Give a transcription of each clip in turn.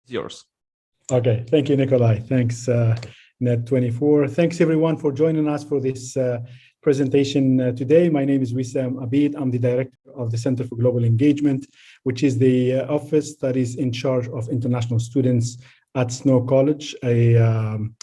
is yours. Okay, thank you, Nikolai. Thanks, Net24. Thanks, everyone, for joining us for this presentation today. My name is Wissem Abid. I'm the director of the Center for Global Engagement, which is the office that is in charge of international students at Snow College, a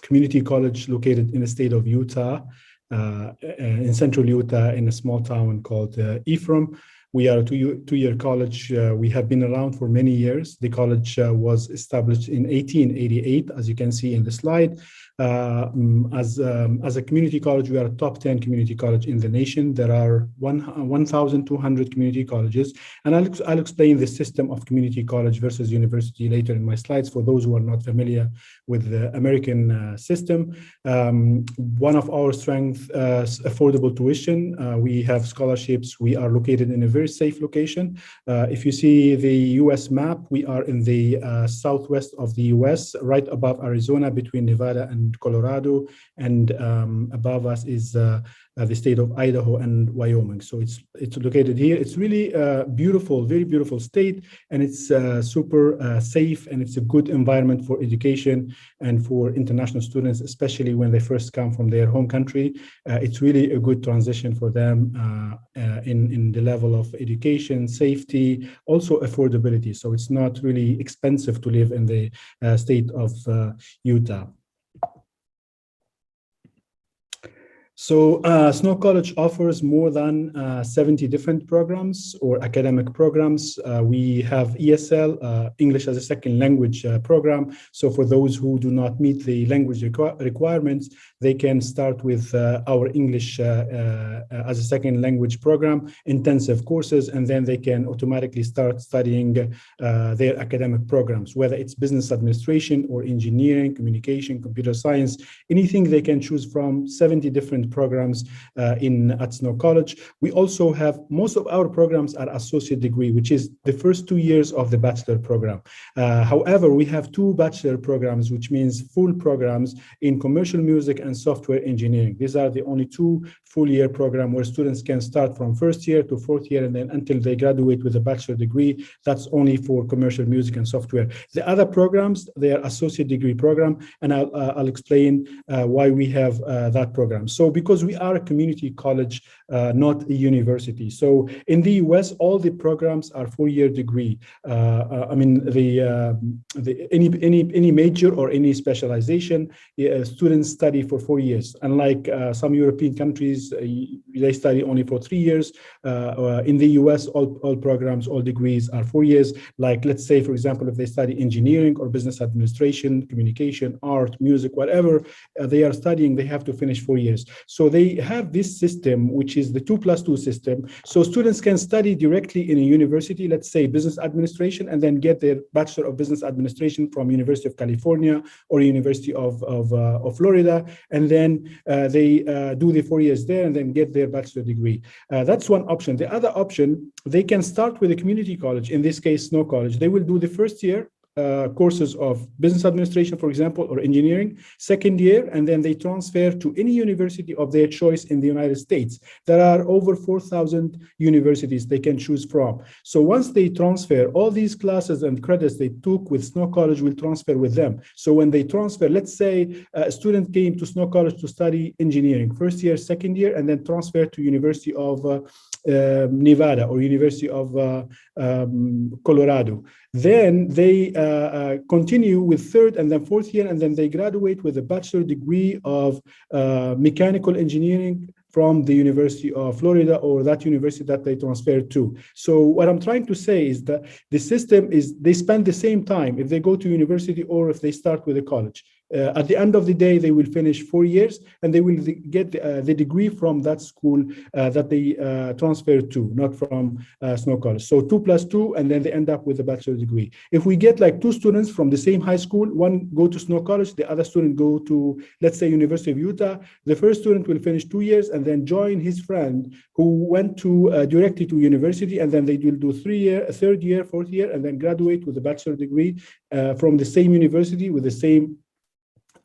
community college located in the state of Utah, in central Utah, in a small town called Ephraim. We are a two-year college. We have been around for many years. The college was established in 1888, as you can see in the slide. As a community college, we are a top 10 community college in the nation. There are 1,200 community colleges, and I'll explain the system of community college versus university later in my slides for those who are not familiar with the American system. One of our strengths is affordable tuition. We have scholarships. We are located in a very safe location. If you see the US map, we are in the southwest of the US, right above Arizona, between Nevada and Colorado, and above us is the state of Idaho and Wyoming. So it's located here. It's really beautiful, very beautiful state, and it's super safe, and it's a good environment for education and for international students, especially when they first come from their home country. It's really a good transition for them in the level of education, safety, also affordability. So it's not really expensive to live in the state of Utah. So Snow College offers more than 70 different programs or academic programs. We have ESL, English as a Second Language program. So for those who do not meet the language requirements, they can start with our English as a Second Language program, intensive courses, and then they can automatically start studying their academic programs, whether it's business administration or engineering, communication, computer science, anything they can choose from 70 different programs at Snow College. We also have, most of our programs are associate degree, which is the first 2 years of the bachelor program. However, we have 2 bachelor programs, which means full programs in commercial music and software engineering. These are the only 2 full-year programs where students can start from first year to fourth year, and then until they graduate with a bachelor degree. That's only for commercial music and software. The other programs, they are associate degree program, and I'll explain why we have that program. So because we are a community college, not a university. So in the US, all the programs are 4-year degree. I mean, any major or any specialization, students study for 4 years. Unlike some European countries, they study only for 3 years. In the US, all programs, all degrees are 4 years. Like, let's say, for example, if they study engineering or business administration, communication, art, music, whatever they are studying, they have to finish 4 years. So they have this system, which is the 2+2 system. So students can study directly in a university, let's say business administration, and then get their Bachelor of Business Administration from University of California or University of Florida. And then they do the 4 years there and then get their bachelor degree. That's one option. The other option, they can start with a community college, in this case, Snow College. They will do the first year courses of business administration, for example, or engineering, second year, and then they transfer to any university of their choice in the United States. There are over 4,000 universities they can choose from. So once they transfer, all these classes and credits they took with Snow College will transfer with them. So when they transfer, let's say a student came to Snow College to study engineering, first year, second year, and then transfer to University of Nevada or University of Colorado. Then they continue with third and then fourth year, and then they graduate with a bachelor degree of mechanical engineering from the University of Florida or that university that they transferred to. So what I'm trying to say is that the system is they spend the same time if they go to university or if they start with a college. At the end of the day, they will finish 4 years and they will get the degree from that school that they transferred to, not from Snow College. So 2+2, and then they end up with a bachelor degree. If we get like 2 students from the same high school, one go to Snow College, the other student go to, let's say, University of Utah, the first student will finish 2 years and then join his friend who went to directly to university, and then they will do 3 year, third year, fourth year, and then graduate with a bachelor degree from the same university with the same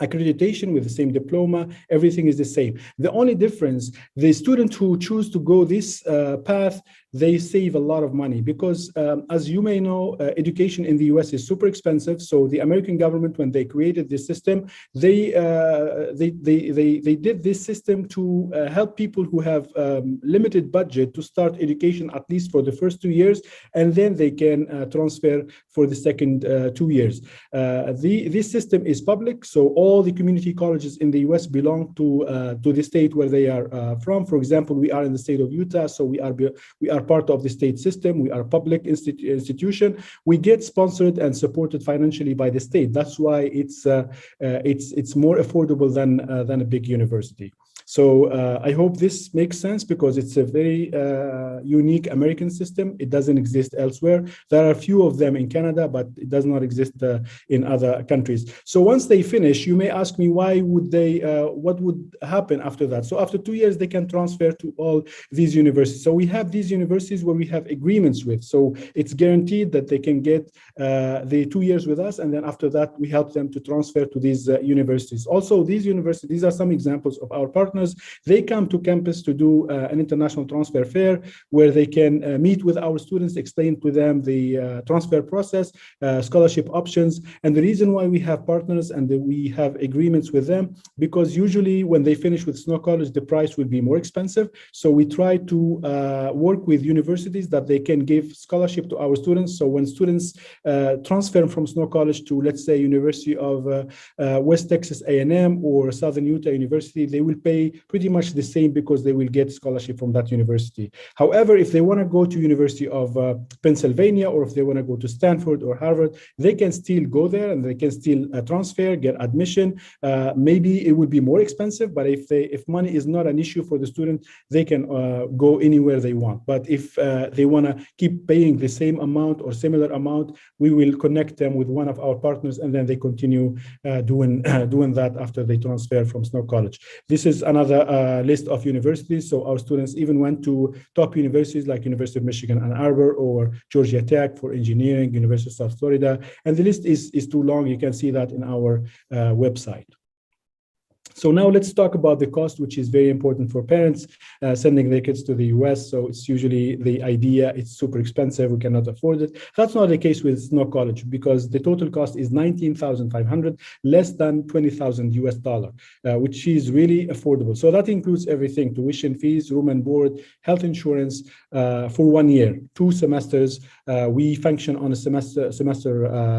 accreditation, with the same diploma. Everything is the same. The only difference, the student who choose to go this path, they save a lot of money because, as you may know, education in the US is super expensive. So the American government, when they created this system, they did this system to help people who have limited budget to start education at least for the first 2 years, and then they can transfer for the second 2 years. This system is public, so all the community colleges in the US belong to the state where they are from. For example, we are in the state of Utah, so we are part of the state system. We are a public institution. We get sponsored and supported financially by the state. That's why it's more affordable than a big university. So I hope this makes sense because it's a very unique American system. It doesn't exist elsewhere. There are a few of them in Canada, but it does not exist in other countries. So once they finish, you may ask me, why would they, what would happen after that? So after 2 years, they can transfer to all these universities. So we have these universities where we have agreements with. So it's guaranteed that they can get the 2 years with us. And then after that, we help them to transfer to these universities. Also, these universities, these are some examples of our partners. They come to campus to do an international transfer fair where they can meet with our students, explain to them the transfer process, scholarship options. And the reason why we have partners and we have agreements with them, because usually when they finish with Snow College, the price will be more expensive. So we try to work with universities that they can give scholarship to our students. So when students transfer from Snow College to, let's say, University of West Texas A&M or Southern Utah University, they will pay pretty much the same because they will get scholarship from that university. However, if they want to go to University of Pennsylvania, or if they want to go to Stanford or Harvard, they can still go there and they can still transfer, get admission. Maybe it would be more expensive, but if money is not an issue for the student, they can go anywhere they want. But if they want to keep paying the same amount or similar amount, we will connect them with one of our partners, and then they continue doing that after they transfer from Snow College. This is another list of universities. So our students even went to top universities like University of Michigan Ann Arbor or Georgia Tech for engineering, University of South Florida. And the list is too long. You can see that in our website. So now let's talk about the cost, which is very important for parents sending their kids to the US. So it's usually the idea, it's super expensive, we cannot afford it. That's not the case with Snow College because the total cost is $19,500, less than $20,000 US, which is really affordable. So that includes everything: tuition fees, room and board, health insurance for 1 year, 2 semesters. We function on a semester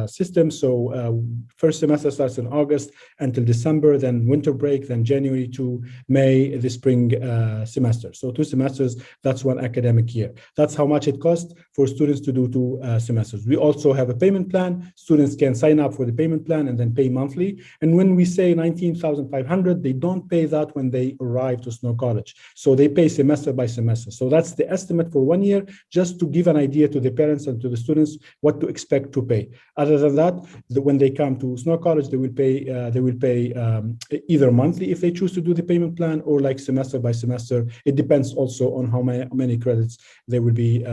system. So first semester starts in August until December, then winter break, then January to May, the spring semester. So 2 semesters, that's 1 academic year. That's how much it costs for students to do 2 semesters. We also have a payment plan. Students can sign up for the payment plan and then pay monthly. And when we say $19,500, they don't pay that when they arrive to Snow College. So they pay semester by semester. So that's the estimate for 1 year, just to give an idea to the parents and to the students what to expect to pay. Other than that, when they come to Snow College, they will pay either monthly if they choose to do the payment plan, or like semester by semester. It depends also on how many credits they will be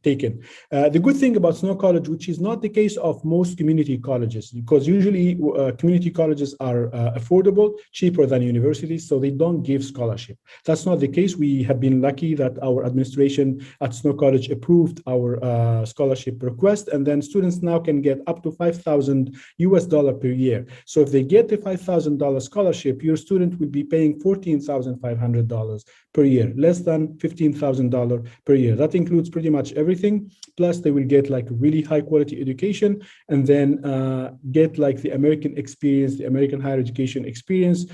taken. The good thing about Snow College, which is not the case of most community colleges, because usually community colleges are affordable, cheaper than universities, so they don't give scholarship. That's not the case. We have been lucky that our administration at Snow College approved our scholarship request, and then students now can get up to $5,000 US per year. So if they get the $5,000 scholarship, your student will be paying $14,500 per year, less than $15,000 per year. That includes pretty much everything. Plus, they will get like really high quality education, and then get like the American experience, the American higher education experience.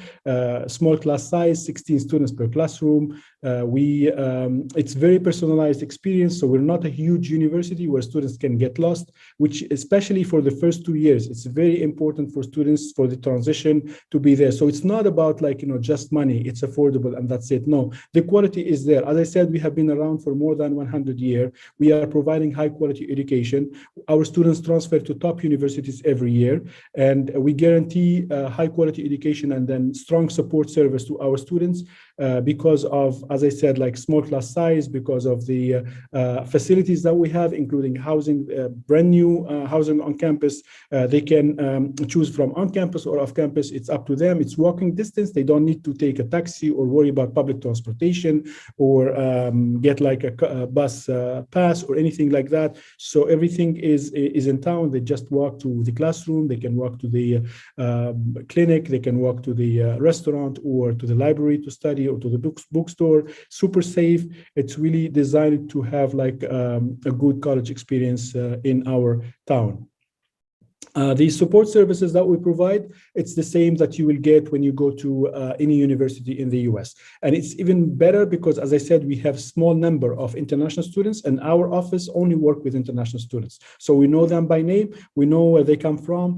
Small class size, 16 students per classroom. It's very personalized experience. So we're not a huge university where students can get lost, which especially for the first 2 years, it's very important for students for the transition to be there. So it's not about like, just money, it's affordable and that's it. No, the quality is there. As I said, we have been around for more than 100 years. We are providing high quality education. Our students transfer to top universities every year, and we guarantee high quality education and then strong support service to our students because of, as I said, like small class size because of the facilities that we have, including housing, brand new housing on campus. They can choose from on campus or off campus. It's up to them. It's walking distance. They don't need to take a taxi or worry about public transportation or get like a bus pass or anything like that. So everything is in town. They just walk to the classroom. They can walk to the clinic. They can walk to the restaurant or to the library to study or to the bookstore. Super safe. It's really designed to have like a good college experience in our town. The support services that we provide, it's the same that you will get when you go to any university in the US. And it's even better because, as I said, we have small number of international students and our office only work with international students. So we know them by name, we know where they come from,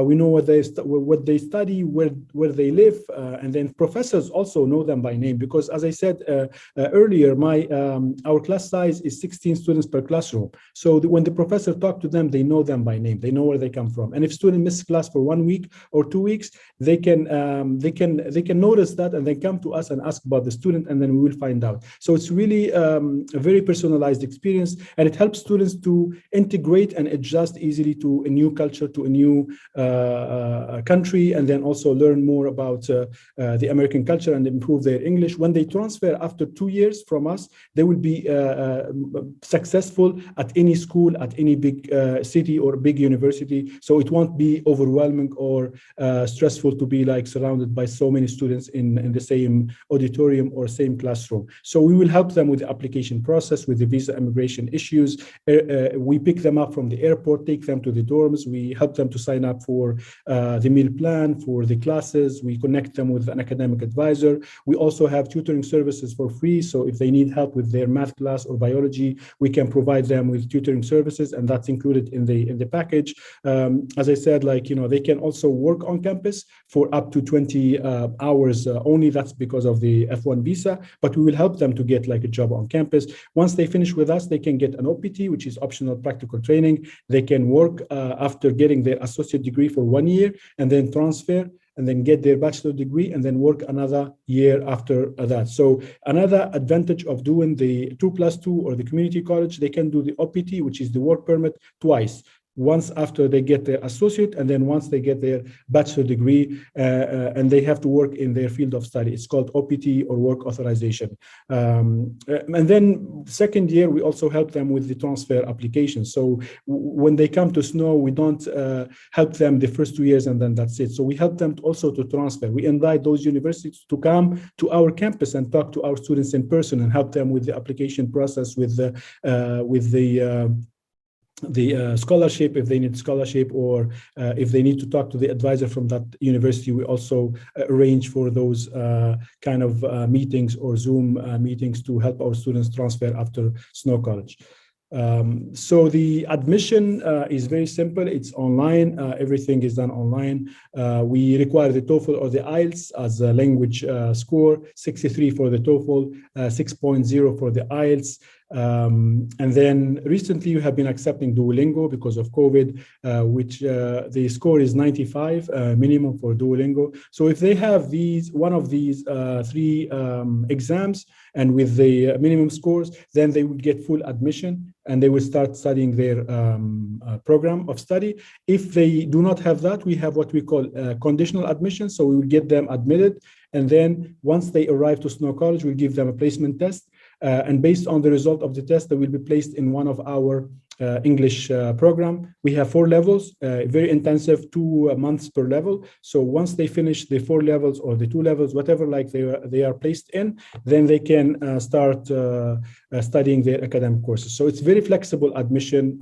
we know what they study, where they live, and then professors also know them by name because, as I said earlier, our class size is 16 students per classroom. So when the professor talks to them, they know them by name, they know where they come from. And if student misses class for 1 week or 2 weeks, they can notice that and then come to us and ask about the student, and then we will find out. So it's really a very personalized experience, and it helps students to integrate and adjust easily to a new culture, to a new country, and then also learn more about the American culture and improve their English. When they transfer after 2 years from us, they will be successful at any school, at any big city or big university. So it won't be overwhelming or stressful to be like surrounded by so many students in the same auditorium or same classroom. So we will help them with the application process, with the visa immigration issues. We pick them up from the airport, take them to the dorms. We help them to sign up for the meal plan, for the classes. We connect them with an academic advisor. We also have tutoring services for free. So if they need help with their math class or biology, we can provide them with tutoring services, and that's included in the package. As I said, like, you know, they can also work on campus for up to 20 hours only. That's because of the F1 visa, but we will help them to get like a job on campus. Once they finish with us, they can get an OPT, which is optional practical training. They can work after getting their associate degree for 1 year and then transfer and then get their bachelor degree and then work another year after that. So another advantage of doing the 2+2 or the community college, they can do the OPT, which is the work permit, twice. Once after they get their associate, and then once they get their bachelor degree, and they have to work in their field of study. It's called OPT or work authorization. And then second year, we also help them with the transfer application. So when they come to SNO, we don't help them the first 2 years and then that's it. So we help them also to transfer. We invite those universities to come to our campus and talk to our students in person and help them with the application process, with the scholarship, if they need scholarship, or if they need to talk to the advisor from that university. We also arrange for those kind of meetings or Zoom meetings to help our students transfer after Snow College. So the admission is very simple. It's online. Everything is done online. We require the TOEFL or the IELTS as a language score, 63 for the TOEFL, 6.0 for the IELTS. And then recently you have been accepting Duolingo because of COVID, which the score is 95 minimum for Duolingo. So if they have one of these 3 exams and with the minimum scores, then they would get full admission and they will start studying their program of study. If they do not have that, we have what we call conditional admissions. So we will get them admitted. And then once they arrive to Snow College, we'll give them a placement test. And based on the result of the test, they will be placed in one of our English program. We have 4 levels, very intensive, 2 months per level. So once they finish the 4 levels or the 2 levels, whatever like they are placed in, then they can start studying their academic courses. So it's very flexible admission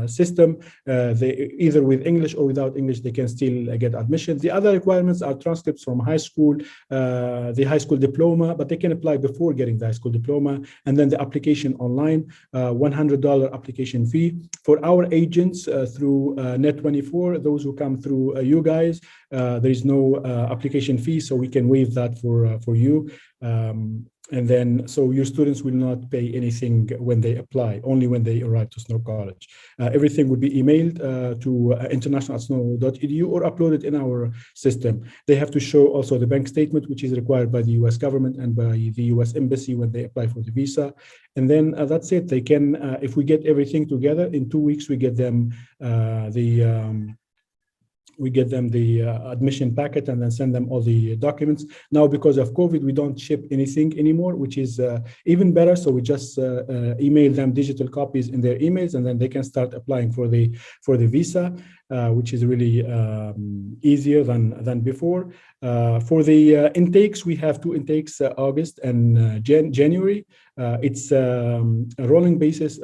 system. They either with English or without English, they can still get admission. The other requirements are transcripts from high school, the high school diploma, but they can apply before getting the high school diploma, and then the application online, $100 application fee. For our agents through Net24, those who come through you guys, there is no application fee, so we can waive that for you. And then, so your students will not pay anything when they apply, only when they arrive to Snow College. Everything would be emailed to international@snow.edu or uploaded in our system. They have to show also the bank statement, which is required by the US government and by the US Embassy when they apply for the visa. And then that's it. They can, if we get everything together, in 2 weeks, we get them the admission packet and then send them all the documents. Now, because of COVID, we don't ship anything anymore, which is even better. So we just email them digital copies in their emails, and then they can start applying for the visa, which is really easier than before. For the intakes, we have 2 intakes, August and January. It's a rolling basis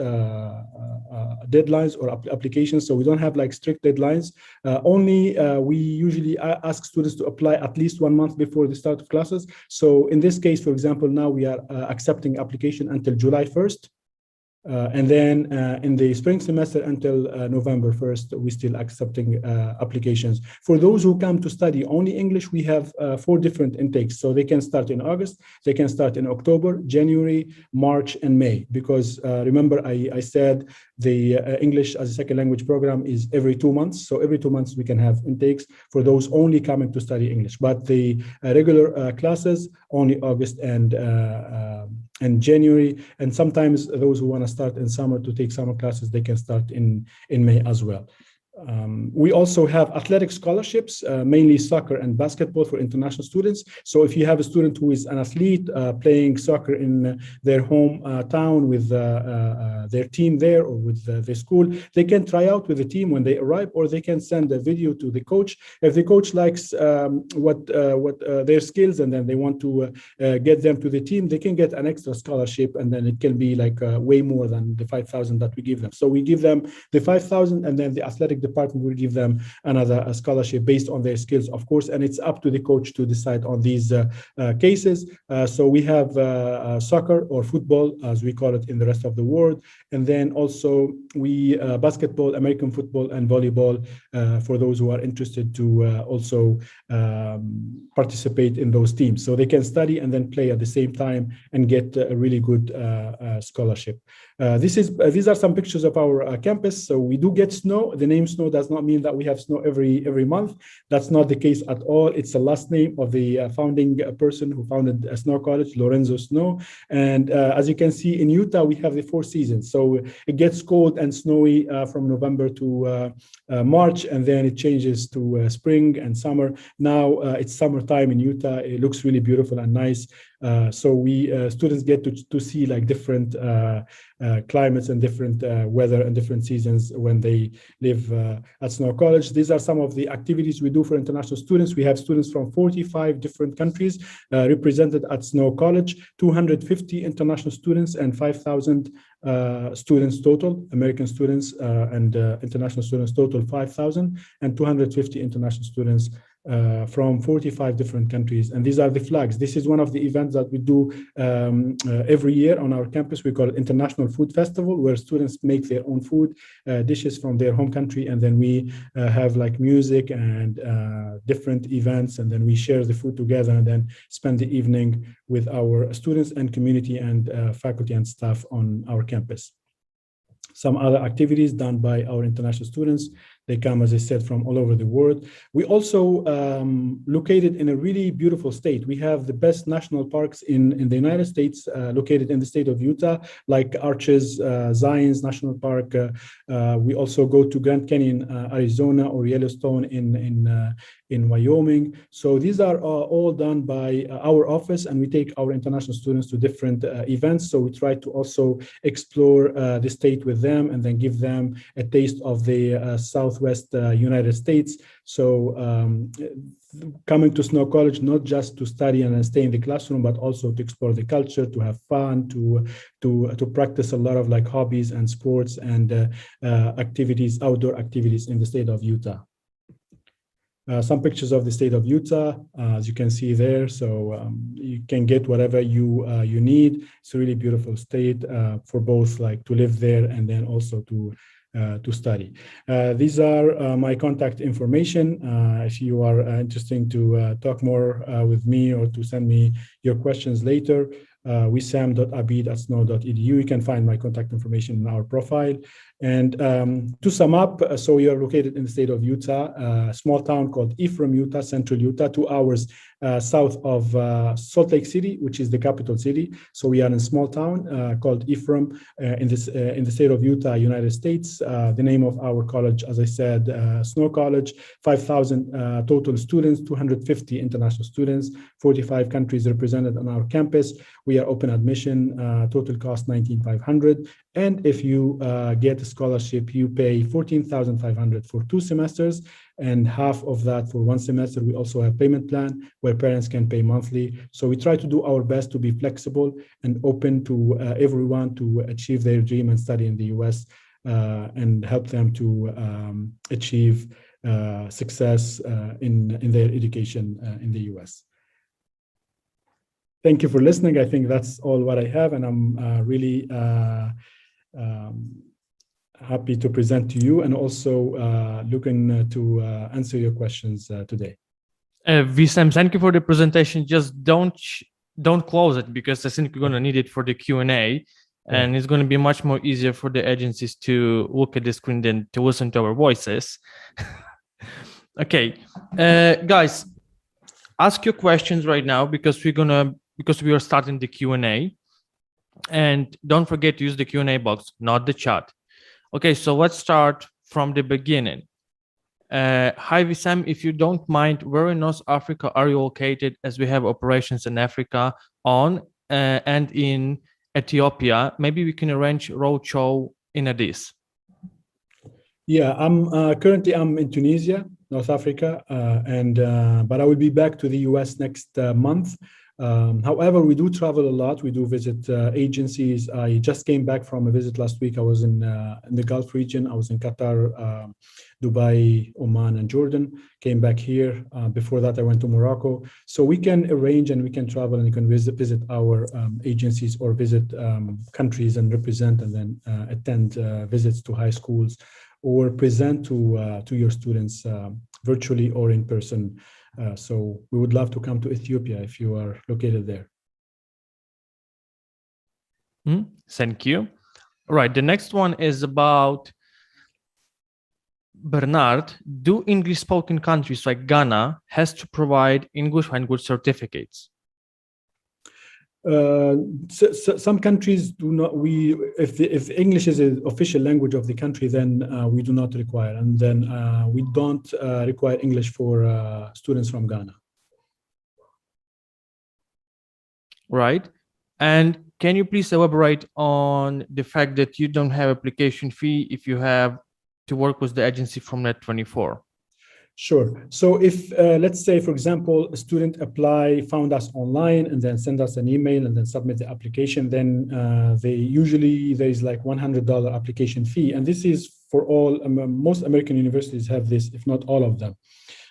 deadlines or applications, so we don't have like strict deadlines. We usually ask students to apply at least 1 month before the start of classes. So in this case, for example, now we are accepting application until July 1st. And then in the spring semester until November 1st, we're still accepting applications. For those who come to study only English, we have 4 different intakes. So they can start in August, they can start in October, January, March, and May. Because remember, I said the English as a second language program is every 2 months. So every 2 months we can have intakes for those only coming to study English. But the regular classes, only August and January. And sometimes those who want to start in summer to take summer classes, they can start in May as well. We also have athletic scholarships, mainly soccer and basketball for international students. So if you have a student who is an athlete playing soccer in their hometown with their team there or with their school, they can try out with the team when they arrive, or they can send a video to the coach. If the coach likes what their skills and then they want to get them to the team, they can get an extra scholarship, and then it can be like way more than the 5,000 that we give them. So we give them the 5,000, and then the athletic department will give them another scholarship based on their skills, of course, and it's up to the coach to decide on these cases. So we have soccer or football, as we call it in the rest of the world, and then also we basketball, American football, and volleyball for those who are interested to also participate in those teams. So they can study and then play at the same time and get a really good scholarship. These are some pictures of our campus. So we do get snow. The name Snow does not mean that we have snow every month. That's not the case at all. It's the last name of the founding person who founded Snow College, Lorenzo Snow. And as you can see in Utah, we have the 4 seasons. So it gets cold and snowy from November to March, and then it changes to spring and summer. Now it's summertime in Utah. It looks really beautiful and nice. So we students get to see like different climates and different weather and different seasons when they live at Snow College. These are some of the activities we do for international students. We have students from 45 different countries represented at Snow College, 250 international students and 5,000 students total, American students and international students total 5,000, and 250 international students from 45 different countries. And these are the flags. This is one of the events that we do every year on our campus. We call it International Food Festival, where students make their own food dishes from their home country. And then we have like music and different events. And then we share the food together and then spend the evening with our students and community and faculty and staff on our campus. Some other activities done by our international students. They come, as I said, from all over the world. We also located in a really beautiful state. We have the best national parks in the United States, located in the state of Utah, like Arches, Zion's National Park. We also go to Grand Canyon, Arizona, or Yellowstone in Wyoming. So these are all done by our office, and we take our international students to different events. So we try to also explore the state with them and then give them a taste of the Southwest United States. So coming to Snow College, not just to study and stay in the classroom, but also to explore the culture, to have fun, to practice a lot of like hobbies and sports and activities, outdoor activities in the state of Utah. Some pictures of the state of Utah, as you can see there. So you can get whatever you need. It's a really beautiful state for both like to live there and then also to study. These are my contact information. If you are interested to talk more with me or to send me your questions later, wissam.abid@snow.edu. You can find my contact information in our profile. And to sum up, so we are located in the state of Utah, a small town called Ephraim, Utah, central Utah, 2 hours south of Salt Lake City, which is the capital city. So we are in a small town called Ephraim in the state of Utah, United States. The name of our college, as I said, Snow College, 5,000 total students, 250 international students, 45 countries represented on our campus. We are open admission, total cost $19,500. And if you get a scholarship, you pay $14,500 for 2 semesters and half of that for 1 semester. We also have payment plan where parents can pay monthly. So we try to do our best to be flexible and open to everyone to achieve their dream and study in the US and help them to achieve success in their education in the US. Thank you for listening. I think that's all what I have, and I'm really happy to present to you and also looking to answer your questions today. Wissem, thank you for the presentation. Just don't close it, because I think we're going to need it for the Q&A, and it's going to be much more easier for the agencies to look at the screen than to listen to our voices. Okay, guys, ask your questions right now because we are starting the Q&A, and don't forget to use the Q&A box, not the chat. Okay, so let's start from the beginning. Hi, Wissem, if you don't mind, where in North Africa are you located, as we have operations in Africa and in Ethiopia? Maybe we can arrange roadshow in Addis. Yeah, I'm currently in Tunisia, North Africa, but I will be back to the US next month. However, we do travel a lot. We do visit agencies. I just came back from a visit last week. I was in the Gulf region. I was in Qatar, Dubai, Oman, and Jordan. Came back here. Before that, I went to Morocco. So we can arrange and we can travel and you can visit our agencies or visit countries and represent and then attend visits to high schools or present to your students virtually or in person. So we would love to come to Ethiopia if you are located there. Thank you. All right, the next one is about Bernard. Do English-spoken countries like Ghana has to provide English language certificates? Some countries do not. If English is the official language of the country, then we do not require, and then we don't require English for students from Ghana. Right. And can you please elaborate on the fact that you don't have application fee if you have to work with the agency from Net24? Sure. So if, let's say, for example, a student found us online and then send us an email and then submit the application, then there is like $100 application fee. And this is for all, most American universities have this, if not all of them.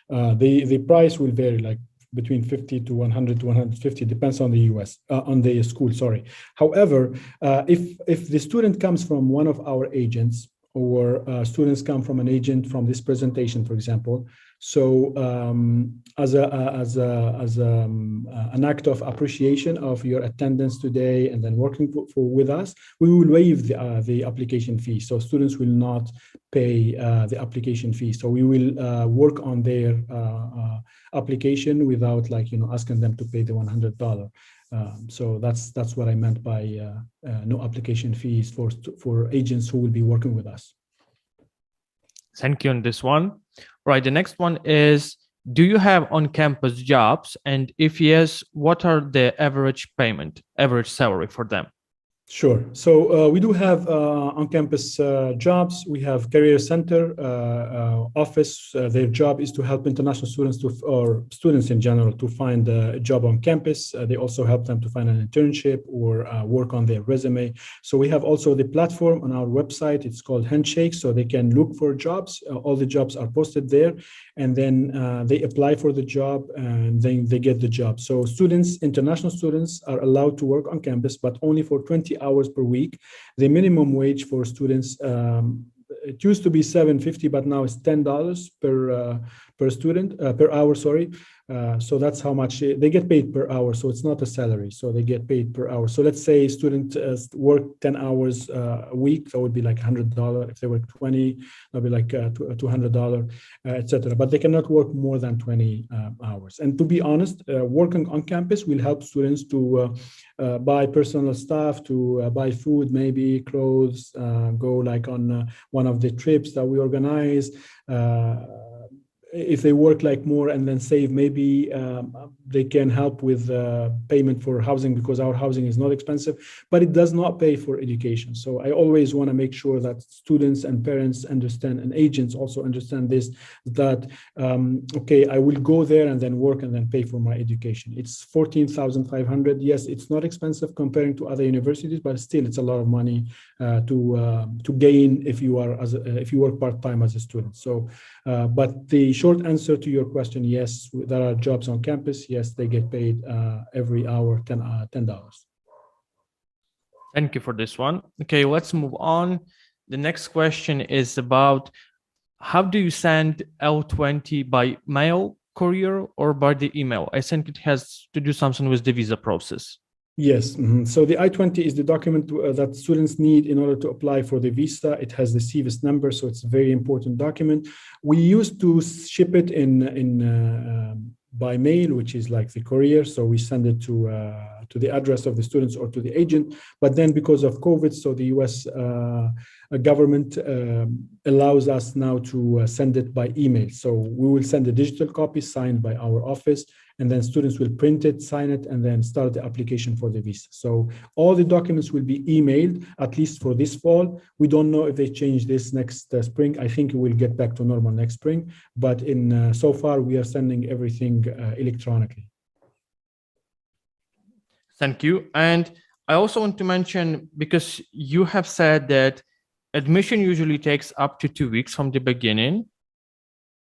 The price will vary like between 50 to 100 to 150, depends on the on the school, sorry. However, if the student comes from one of our agents, or students come from an agent from this presentation, for example. So as an act of appreciation of your attendance today and then working with us, we will waive the application fee. So students will not pay the application fee. So we will work on their application without asking them to pay the $100. So that's what I meant by no application fees for agents who will be working with us. Thank you on this one. Right, the next one is, do you have on-campus jobs? And if yes, what are the average salary for them? Sure. So we do have on-campus jobs. We have Career Center office. Their job is to help international students or students in general to find a job on campus. They also help them to find an internship or work on their resume. So we have also the platform on our website. It's called Handshake. So they can look for jobs. All the jobs are posted there. And then they apply for the job and then they get the job. So international students are allowed to work on campus, but only for 20 hours per week. The minimum wage for students, it used to be $7.50, but now it's $10 per student, per hour, sorry. So that's how much they get paid per hour. So it's not a salary. So they get paid per hour. So let's say student work 10 hours a week. That would be like $100. If they work 20, that'll be like $200, etc. But they cannot work more than 20 hours. And to be honest, working on campus will help students to buy personal stuff, to buy food, maybe clothes, go like on one of the trips that we organize. If they work like more and then save, maybe they can help with payment for housing, because our housing is not expensive, but it does not pay for education. So I always want to make sure that students and parents understand, and agents also understand this, that, okay, I will go there and then work and then pay for my education. It's $14,500. Yes, it's not expensive comparing to other universities, but still it's a lot of money to gain if you are if you work part-time as a student. So, but the short answer to your question, yes, there are jobs on campus. Yes, they get paid every hour $10. Thank you for this one. Okay, let's move on. The next question is about, how do you send L20 by mail, courier, or by the email? I think it has to do something with the visa process. Yes. So the I-20 is the document that students need in order to apply for the visa. It has the CVIS number, so it's a very important document. We used to ship it in by mail, which is like the courier. So we send it to the address of the students or to the agent. But then because of COVID, so the US government allows us now to send it by email. So we will send a digital copy signed by our office, and then students will print it, sign it, and then start the application for the visa. So all the documents will be emailed, at least for this fall. We don't know if they change this next spring. I think it will get back to normal next spring, but in so far we are sending everything electronically. Thank you. And I also want to mention, because you have said that admission usually takes up to 2 weeks from the beginning.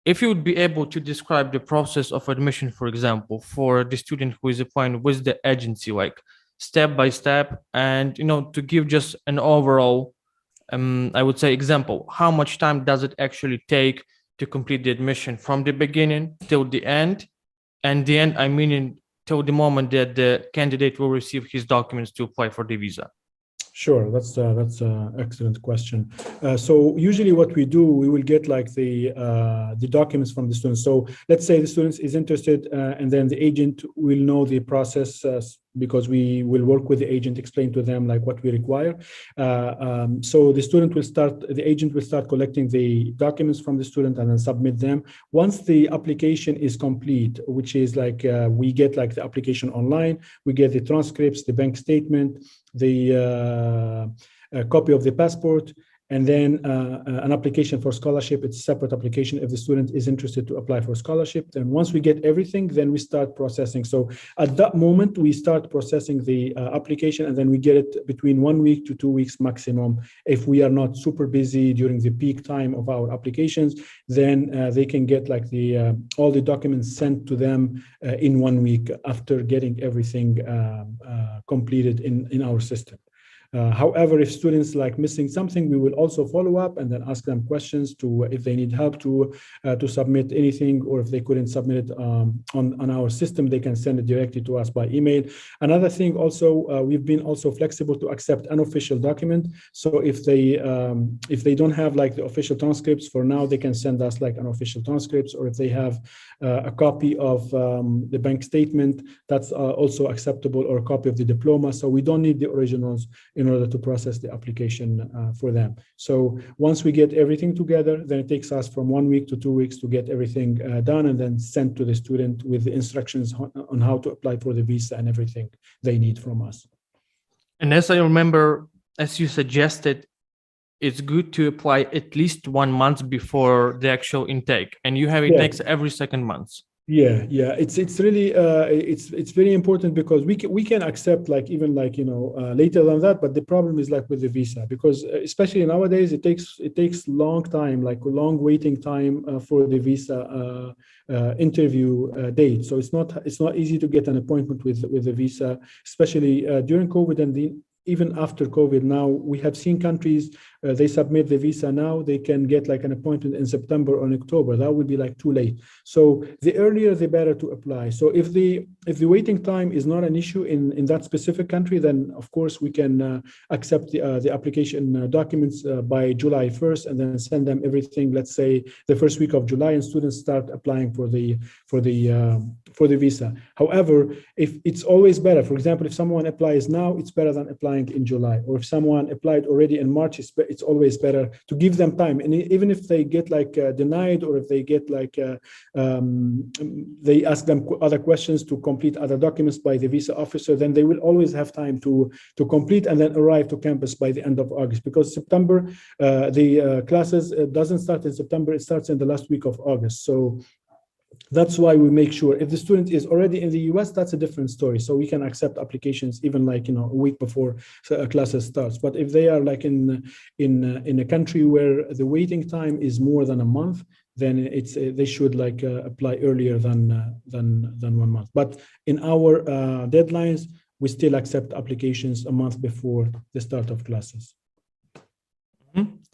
If you would be able to describe the process of admission, for example, for the student who is applying with the agency, like step by step, and to give just an overall, I would say, example, how much time does it actually take to complete the admission from the beginning till the end? And the end, I mean, till the moment that the candidate will receive his documents to apply for the visa. Sure, that's an excellent question. So usually what we do, we will get like the documents from the students. So let's say the student is interested, and then the agent will know the process, because we will work with the agent, explain to them like what we require. So the agent will start collecting the documents from the student and then submit them. Once the application is complete, which is like we get like the application online, we get the transcripts, the bank statement, the copy of the passport, and then an application for scholarship. It's a separate application if the student is interested to apply for scholarship. And once we get everything, then we start processing. So at that moment, we start processing the application, and then we get it between 1 week to 2 weeks maximum. If we are not super busy during the peak time of our applications, then they can get like all the documents sent to them in 1 week after getting everything completed in our system. However, if students like missing something, we will also follow up and then ask them questions if they need help to submit anything, or if they couldn't submit it on our system, they can send it directly to us by email. Another thing also, we've been also flexible to accept unofficial document. So if they don't have like the official transcripts for now, they can send us like unofficial transcripts, or if they have a copy of the bank statement, that's also acceptable, or a copy of the diploma. So we don't need the originals in order to process the application for them. So once we get everything together, then it takes us from 1 week to 2 weeks to get everything done, and then sent to the student with the instructions on how to apply for the visa and everything they need from us. And as I remember, as you suggested, it's good to apply at least 1 month before the actual intake, and you have it next every second month. Yeah, it's really it's very important, because we can accept like even like later than that, but the problem is like with the visa, because especially nowadays it takes long time, like a long waiting time for the visa interview date. So it's not easy to get an appointment with the visa, especially during COVID and even after COVID now, we have seen countries, they submit the visa now, they can get like an appointment in September or in October. That would be like too late. So the earlier, the better to apply. So if the waiting time is not an issue in that specific country, then of course we can accept the application documents by July 1st and then send them everything, let's say the first week of July, and students start applying for the visa. However, if it's always better, for example, if someone applies now, it's better than applying in July. Or if someone applied already in March, it's always better to give them time. And even if they get like denied, or if they get like they ask them other questions to complete other documents by the visa officer, then they will always have time to complete and then arrive to campus by the end of August. Because September, the classes doesn't start in September, it starts in the last week of August. So that's why we make sure if the student is already in the US, that's a different story. So we can accept applications even like, a week before classes starts. But if they are like in a country where the waiting time is more than a month, then they should like apply earlier than 1 month. But in our deadlines, we still accept applications a month before the start of classes.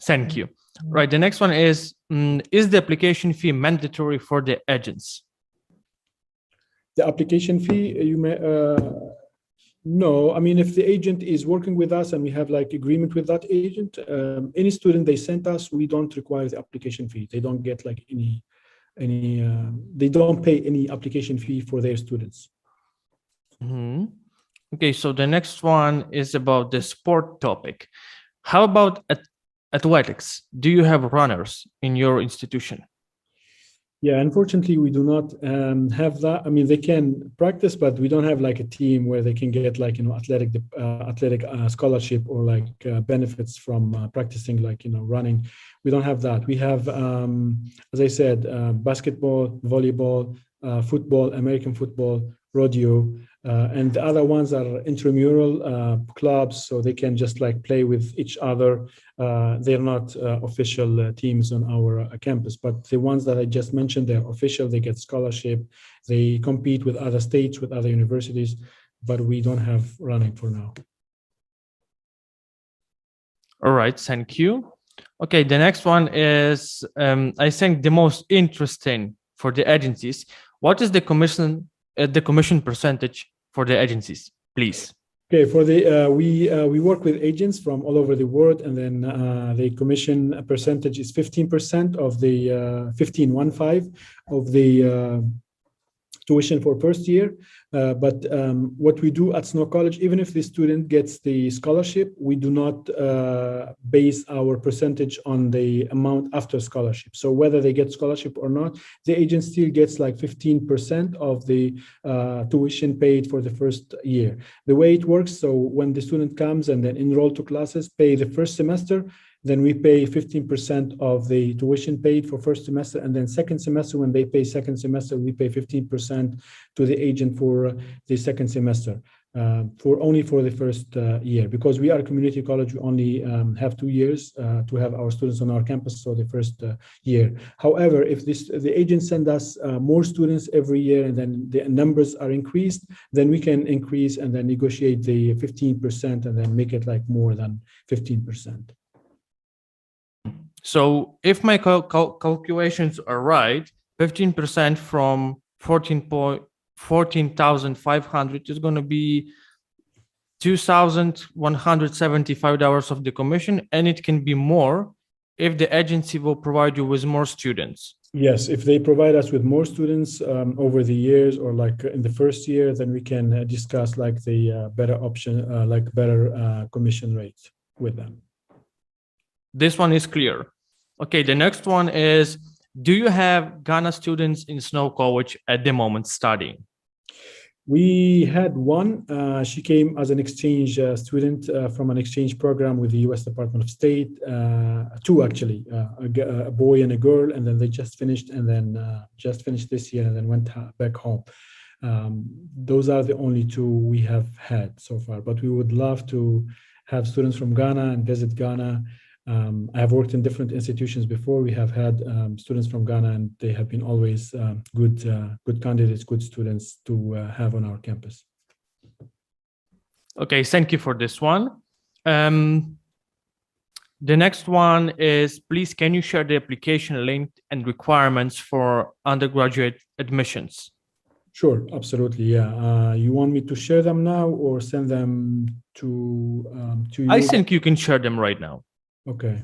Thank you. Right. The next one is the application fee mandatory for the agents? The application fee, you may, no. I mean, if the agent is working with us and we have like agreement with that agent, any student they sent us, we don't require the application fee. They don't get like they don't pay any application fee for their students. Okay. So the next one is about the sport topic. How about athletics? Do you have runners in your institution? Yeah, unfortunately, we do not have that. I mean, they can practice, but we don't have like a team where they can get like, athletic scholarship or like benefits from practicing like, running. We don't have that. We have, as I said, basketball, volleyball, football, American football, rodeo, and the other ones are intramural clubs, so they can just like play with each other. They're not official teams on our campus, but the ones that I just mentioned, they're official. They get scholarship. They compete with other states, with other universities, but we don't have running for now. All right, thank you. Okay, the next one is, I think the most interesting for the agencies. What is the commission percentage for the agencies, please? Okay, for the we work with agents from all over the world, and then the commission percentage is 15% of the 15 of the tuition for first year. But what we do at Snow College, even if the student gets the scholarship, we do not base our percentage on the amount after scholarship. So whether they get scholarship or not, the agent still gets like 15% of the tuition paid for the first year. The way it works, so when the student comes and then enroll to classes, pay the first semester, then we pay 15% of the tuition paid for first semester, and then second semester, when they pay second semester, we pay 15% to the agent for the second semester, only for the first year. Because we are a community college, we only have 2 years to have our students on our campus, so the first year. However, if the agent send us more students every year and then the numbers are increased, then we can increase and then negotiate the 15% and then make it like more than 15%. So if my calculations are right, 15% from 14,500 is going to be $2,175 of the commission, and it can be more if the agency will provide you with more students. Yes, if they provide us with more students over the years, or like in the first year, then we can discuss like the better option, like better commission rates with them. This one is clear. Okay, the next one is, do you have Ghana students in Snow College at the moment studying? We had one. She came as an exchange student from an exchange program with the U.S. Department of State. Two actually, a boy and a girl, and then they just finished, and then just finished this year, and then went back home. Those are the only two we have had so far, but we would love to have students from Ghana and visit Ghana. I have worked in different institutions before. We have had students from Ghana, and they have been always good candidates, good students to have on our campus. Okay, thank you for this one. The next one is, please, can you share the application link and requirements for undergraduate admissions? Sure, absolutely. Yeah. You want me to share them now or send them to you? I think you can share them right now. Okay.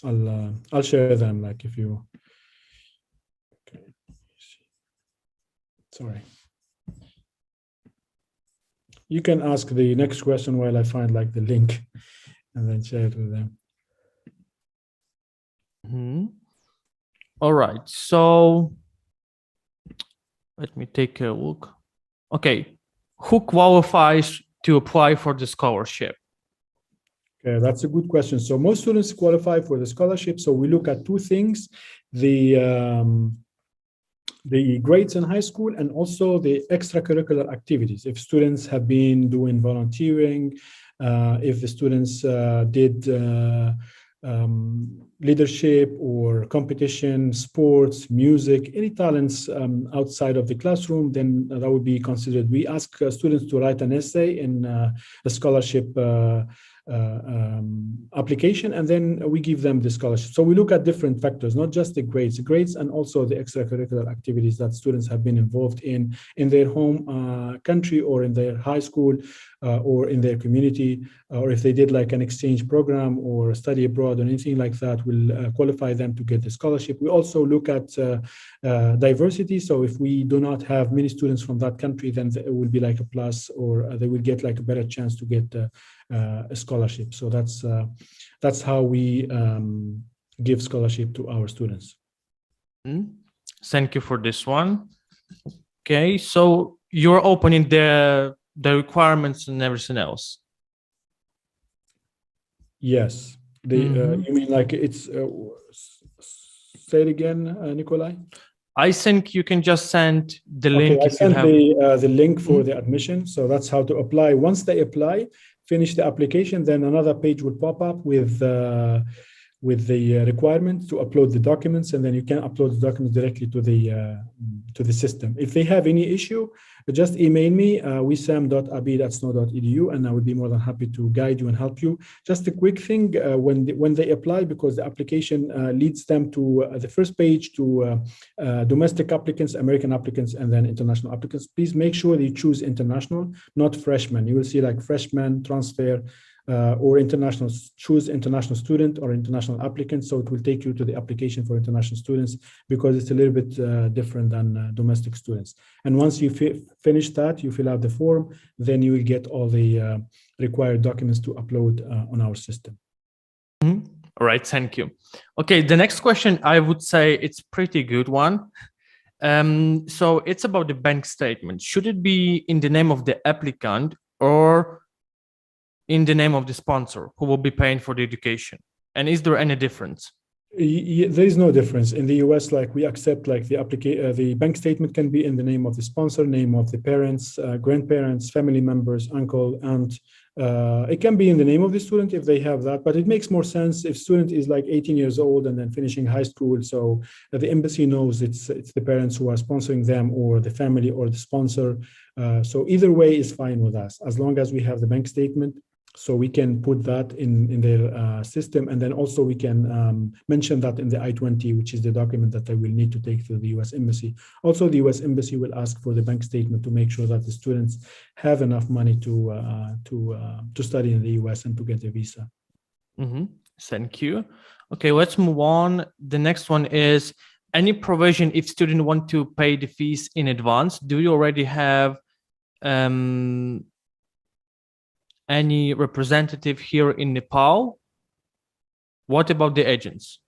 I'll share them, like, if you. Okay. Sorry. You can ask the next question while I find like the link and then share it with them. All right. So let me take a look. Okay. Who qualifies to apply for the scholarship? Okay, that's a good question. So most students qualify for the scholarship. So we look at two things: the grades in high school and also the extracurricular activities. If students have been doing volunteering, if the students did leadership or competition, sports, music, any talents outside of the classroom, then that would be considered. We ask students to write an essay in a scholarship application, and then we give them the scholarship. So we look at different factors, not just the grades and also the extracurricular activities that students have been involved in their home country or in their high school or in their community, or if they did like an exchange program or study abroad or anything like that will qualify them to get the scholarship. We also look at diversity. So if we do not have many students from that country, then it will be like a plus, or they will get like a better chance to get a scholarship. So that's how we give scholarship to our students. Thank you for this one. Okay, so you're opening the requirements and everything else. Yes. You mean like it's say it again, Nikolai? I think you can just send the link. I sent the link for the admission. So that's how to apply. Once they apply, finish the application, then another page will pop up with the requirement to upload the documents, and then you can upload the documents directly to the system. If they have any issue, just email me, wissem.abid@snow.edu, and I would be more than happy to guide you and help you. Just a quick thing, when they apply, because the application leads them to the first page to domestic applicants, American applicants, and then international applicants. Please make sure that you choose international, not freshmen. You will see like freshman, transfer, or international. Choose international student or international applicant. So it will take you to the application for international students, because it's a little bit different than domestic students. And once you finish that, you fill out the form, then you will get all the required documents to upload on our system. All right, thank you. Okay, the next question, I would say it's pretty good one. So it's about the bank statement. Should it be in the name of the applicant or in the name of the sponsor who will be paying for the education? And is there any difference? There is no difference. In the US, like, we accept like the bank statement can be in the name of the sponsor, name of the parents, grandparents, family members, uncle, aunt. It can be in the name of the student if they have that, but it makes more sense if student is like 18 years old and then finishing high school. So the embassy knows it's the parents who are sponsoring them, or the family, or the sponsor. So either way is fine with us, as long as we have the bank statement. So we can put that in their system, and then also we can mention that in the I-20, which is the document that they will need to take to the U.S. Embassy. Also, the U.S. Embassy will ask for the bank statement to make sure that the students have enough money to study in the U.S. and to get a visa. Thank you. Okay, let's move on. The next one is any provision if students want to pay the fees in advance. Do you already have any representative here in Nepal? What about the agents?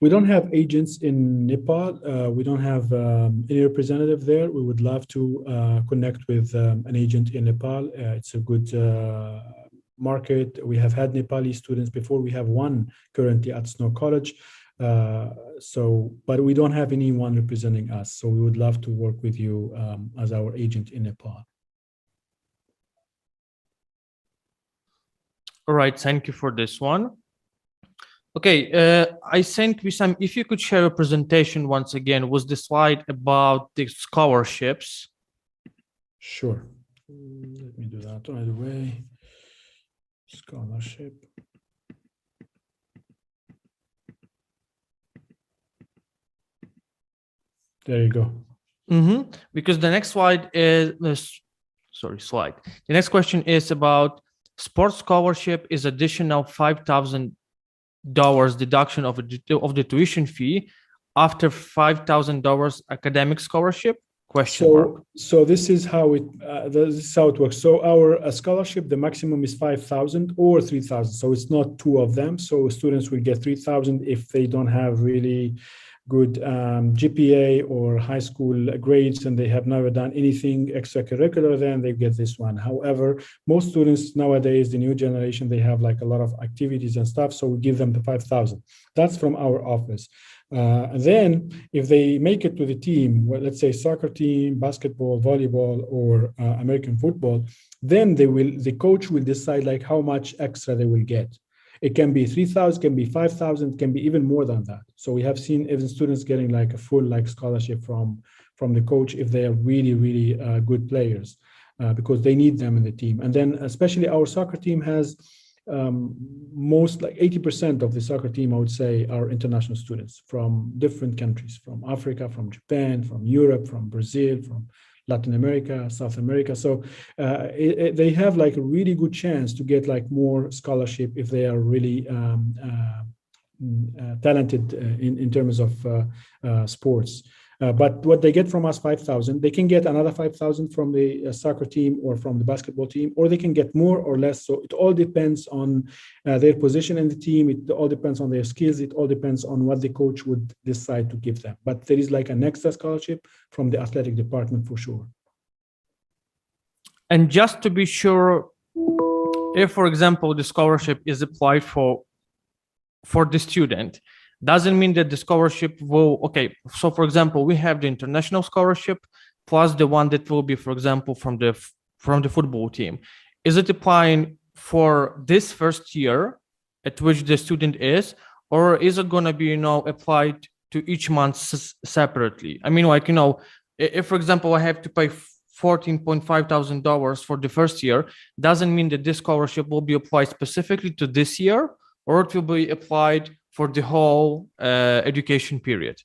We don't have agents in Nepal. We don't have any representative there. We would love to connect with an agent in Nepal. It's a good market. We have had Nepali students before. We have one currently at Snow College. But we don't have anyone representing us. So we would love to work with you as our agent in Nepal. All right, thank you for this one. Okay, I think, Wissem, if you could share a presentation once again with the slide about the scholarships. Sure. Let me do that right away. Scholarship. There you go. Because the next slide is, slide. The next question is about sports scholarship is additional $5,000 deduction of the tuition fee after $5,000 academic scholarship? Question mark. So this is how it works. So our scholarship, the maximum is 5,000 or 3,000. So it's not two of them. So students will get 3,000 if they don't have really good GPA or high school grades and they have never done anything extracurricular, then they get this one. However, most students nowadays, the new generation, they have like a lot of activities and stuff. So we give them the 5,000. That's from our office. And then if they make it to the team, well, let's say soccer team, basketball, volleyball, or American football, then the coach will decide like how much extra they will get. It can be 3,000, can be 5,000, can be even more than that. So we have seen even students getting like a full like scholarship from the coach if they are really, really good players because they need them in the team. And then especially our soccer team has most like 80% of the soccer team, I would say, are international students from different countries, from Africa, from Japan, from Europe, from Brazil, from Latin America, South America. So they have like a really good chance to get like more scholarship if they are really talented in terms of sports. But what they get from us, 5,000, they can get another 5,000 from the soccer team or from the basketball team, or they can get more or less. So it all depends on their position in the team. It all depends on their skills. It all depends on what the coach would decide to give them. But there is like an extra scholarship from the athletic department for sure. And just to be sure, if, for example, the scholarship is applied for the student, doesn't mean that the scholarship will, okay, so for example, we have the international scholarship plus the one that will be, for example, from the football team. Is it applying for this first year at which the student is, or is it going to be, applied to each month separately? I mean, like, if, for example, I have to pay $14,500 for the first year, doesn't mean that this scholarship will be applied specifically to this year, or it will be applied for the whole education period?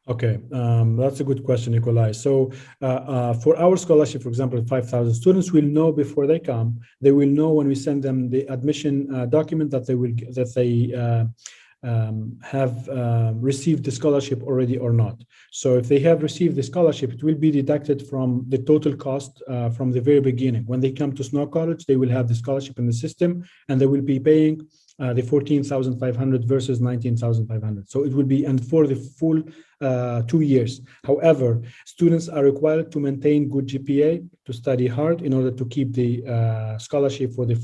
Okay, that's a good question, Nikolai. So for our scholarship, for example, 5,000 students will know before they come. They will know when we send them the admission document that they have received the scholarship already or not. So if they have received the scholarship, it will be deducted from the total cost from the very beginning. When they come to Snow College, they will have the scholarship in the system, and they will be paying the 14,500 versus 19,500. So it will be, and for the full 2 years. However, students are required to maintain good GPA, to study hard in order to keep the scholarship for the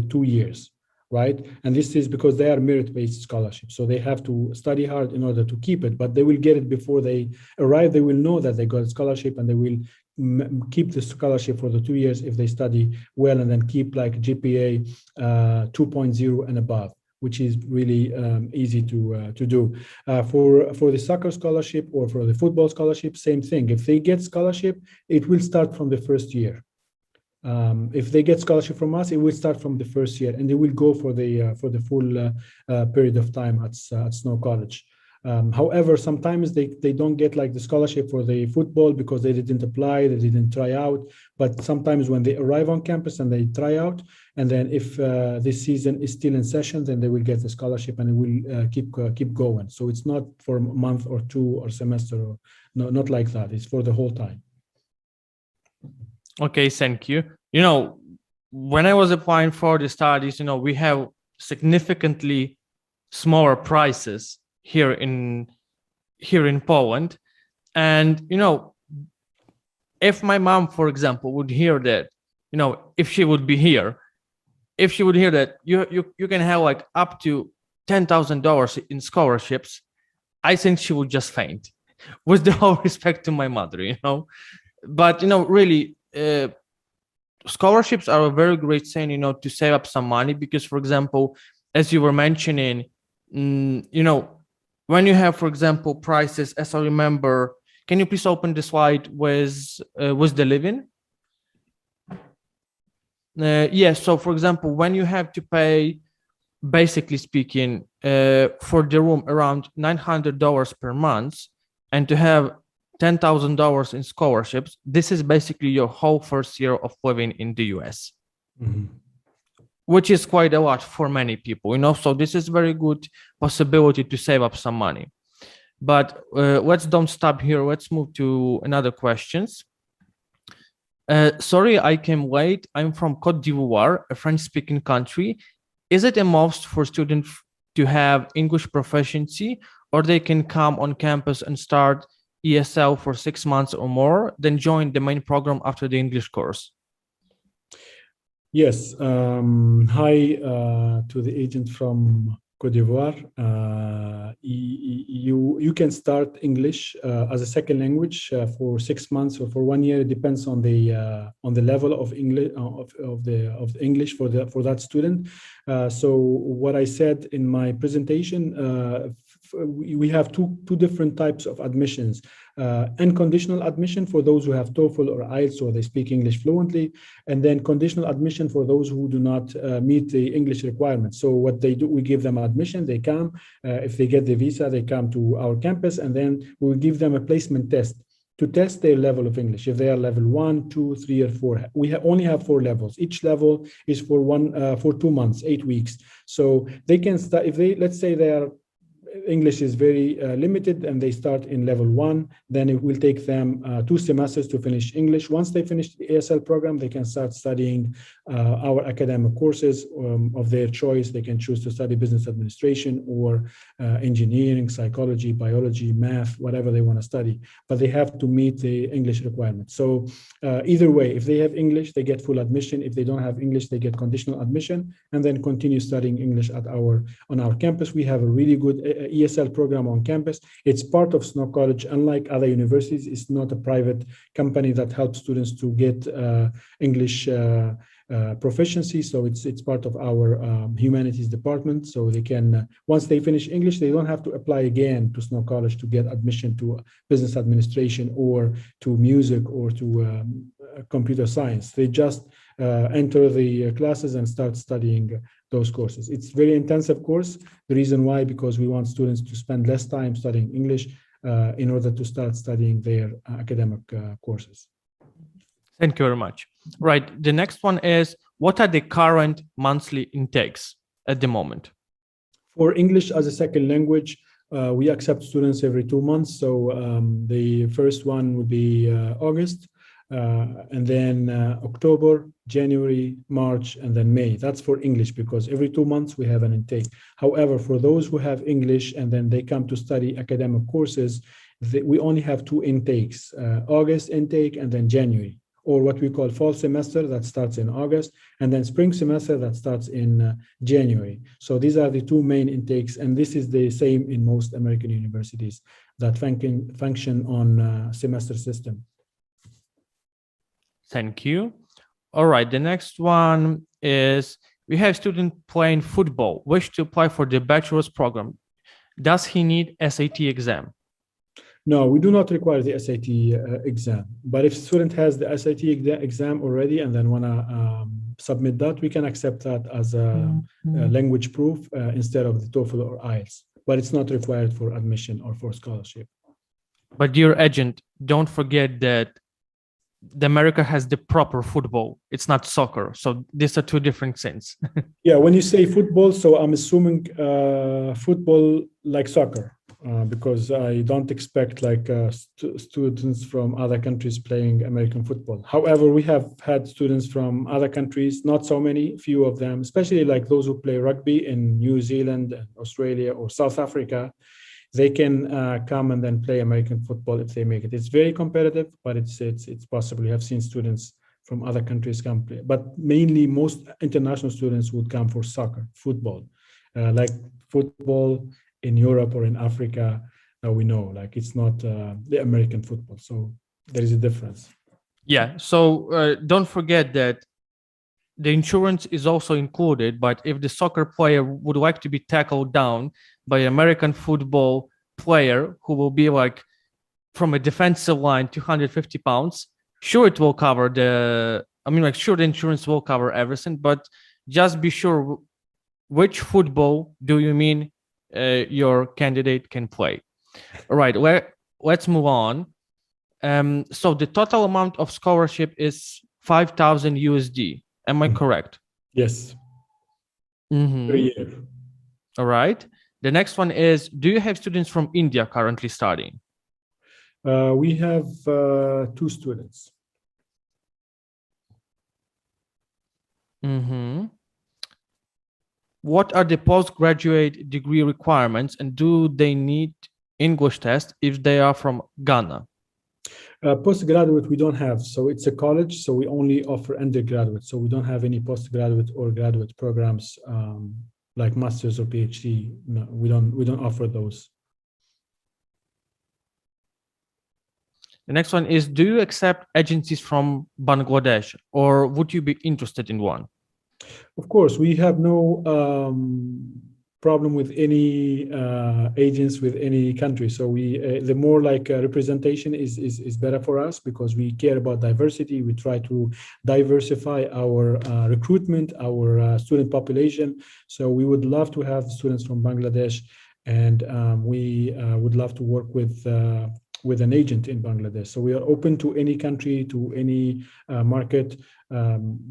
2 years, right? And this is because they are merit-based scholarships. So they have to study hard in order to keep it, but they will get it before they arrive. They will know that they got a scholarship, and they will keep the scholarship for the 2 years if they study well, and then keep like GPA 2.0 and above, which is really easy to do. For the soccer scholarship or for the football scholarship, same thing. If they get scholarship, it will start from the first year. If they get scholarship from us, it will start from the first year, and they will go for the full period of time at Snow College. However, sometimes they don't get like the scholarship for the football because they didn't apply, they didn't try out. But sometimes when they arrive on campus and they try out, and then if this season is still in session, then they will get the scholarship, and it will keep going. So it's not for a month or two or semester, or no, not like that. It's for the whole time. Okay, thank you. When I was applying for the studies, we have significantly smaller prices here in Poland. And, if my mom, for example, would hear that, if she would hear that you can have like up to $10,000 in scholarships, I think she would just faint, with the whole respect to my mother, But, really, scholarships are a very great thing, to save up some money, because, for example, as you were mentioning, when you have, for example, prices, as I remember, can you please open the slide with the living? Yes. So, for example, when you have to pay, basically speaking, for the room around $900 per month, and to have $10,000 in scholarships, this is basically your whole first year of living in the US, which is quite a lot for many people, So this is very good possibility to save up some money. But let's don't stop here. Let's move to another questions. Sorry, I came late. I'm from Côte d'Ivoire, a French-speaking country. Is it a must for students to have English proficiency, or they can come on campus and start ESL for 6 months or more, then join the main program after the English course? Yes. Hi to the agent from Côte d'Ivoire. You can start English as a second language for 6 months or for 1 year. It depends on the level of English of the English for that student. So what I said in my presentation, we have two different types of admissions. Unconditional admission for those who have TOEFL or IELTS, so they speak English fluently, and then conditional admission for those who do not meet the English requirements. So what they do, we give them admission, they come. If they get the visa, they come to our campus, and then we'll give them a placement test to test their level of English. If they are level 1, 2, 3, or 4, we only have 4 levels. Each level is for 2 months, 8 weeks. So they can start, if they, let's say they are English is very limited and they start in level 1, then it will take them 2 semesters to finish English. Once they finish the ASL program, they can start studying our academic courses of their choice. They can choose to study business administration or engineering, psychology, biology, math, whatever they want to study, but they have to meet the English requirements. So either way, if they have English, they get full admission. If they don't have English, they get conditional admission and then continue studying English on our campus. We have a really good ESL program on campus. It's part of Snow College. Unlike other universities, it's not a private company that helps students to get English proficiency. So it's part of our humanities department. So they can, once they finish English, they don't have to apply again to Snow College to get admission to business administration or to music or to computer science. They just enter the classes and start studying those courses. It's very intensive course. The reason why, because we want students to spend less time studying English in order to start studying their academic courses. Thank you very much. Right. The next one is, what are the current monthly intakes at the moment? For English as a second language, we accept students every 2 months. So the first one would be August, and then October, January, March, and then May. That's for English, because every 2 months we have an intake. However, for those who have English and then they come to study academic courses, we only have 2 intakes, August intake and then January, or what we call fall semester that starts in August, and then spring semester that starts in January. So these are the 2 main intakes, and this is the same in most American universities that function on semester system. Thank you. All right, the next one is, we have student playing football, wish to apply for the bachelor's program. Does he need SAT exam? No, we do not require the SAT exam. But if student has the SAT exam already and then want to submit that, we can accept that as a language proof instead of the TOEFL or IELTS. But it's not required for admission or for scholarship. But dear agent, don't forget that America has the proper football. It's not soccer. So these are 2 different things. Yeah, when you say football, so I'm assuming football like soccer. Because I don't expect like students from other countries playing American football. However, we have had students from other countries, not so many, few of them, especially like those who play rugby in New Zealand, Australia, or South Africa. They can come and then play American football if they make it. It's very competitive, but it's possible. We have seen students from other countries come play, but mainly most international students would come for soccer, football, like football in Europe or in Africa. We know like it's not the American football, so there is a difference. Yeah, so don't forget that the insurance is also included, but if the soccer player would like to be tackled down by an American football player who will be like from a defensive line 250 pounds, sure, it will cover I mean, like, sure, the insurance will cover everything, but just be sure which football do you mean your candidate can play. All right, let's move on. So the total amount of scholarship is 5,000 USD. Am I correct? Yes. Per year. All right. The next one is, do you have students from India currently studying? We have 2 students. What are the postgraduate degree requirements, and do they need English test if they are from Ghana? Postgraduate, we don't have. So it's a college, so we only offer undergraduate. So we don't have any postgraduate or graduate programs like master's or PhD. No, we don't offer those. The next one is, do you accept agencies from Bangladesh, or would you be interested in one? Of course, we have no problem with any agents with any country. So we the more like representation is better for us, because we care about diversity. We try to diversify our recruitment, our student population. So we would love to have students from Bangladesh, and we would love to work with an agent in Bangladesh. So we are open to any country, to any market,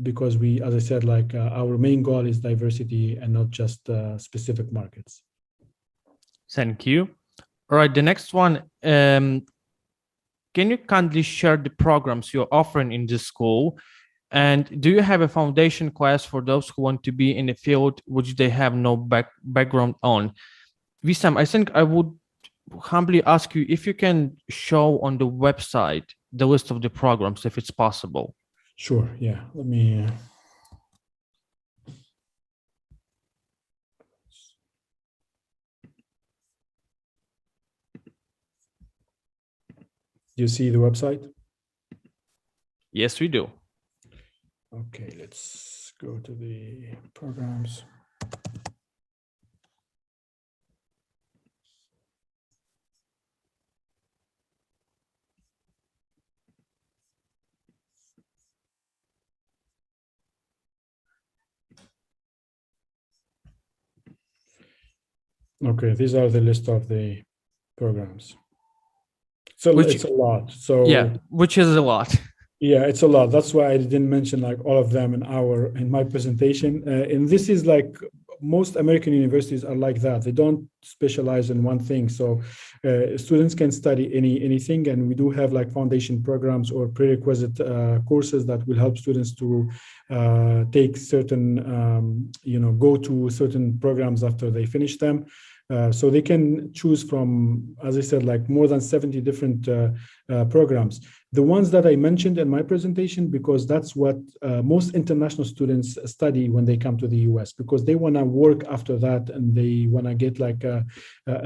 because we, as I said, like our main goal is diversity and not just specific markets. Thank you. All right, the next one, can you kindly share the programs you're offering in the school? And do you have a foundation class for those who want to be in a field which they have no background on? Wissem, I think I would humbly ask you if you can show on the website the list of the programs, if it's possible. Sure, yeah. Let me... Do you see the website? Yes, we do. Okay, let's go to the programs. Okay, these are the list of the programs. So it's a lot. So yeah, which is a lot. Yeah, it's a lot. That's why I didn't mention like all of them in my presentation. And this is like most American universities are like that. They don't specialize in one thing. So students can study anything, and we do have like foundation programs or prerequisite courses that will help students to take certain, go to certain programs after they finish them. So they can choose from, as I said, like more than 70 different programs. The ones that I mentioned in my presentation, because that's what most international students study when they come to the US, because they want to work after that, and they want to get like a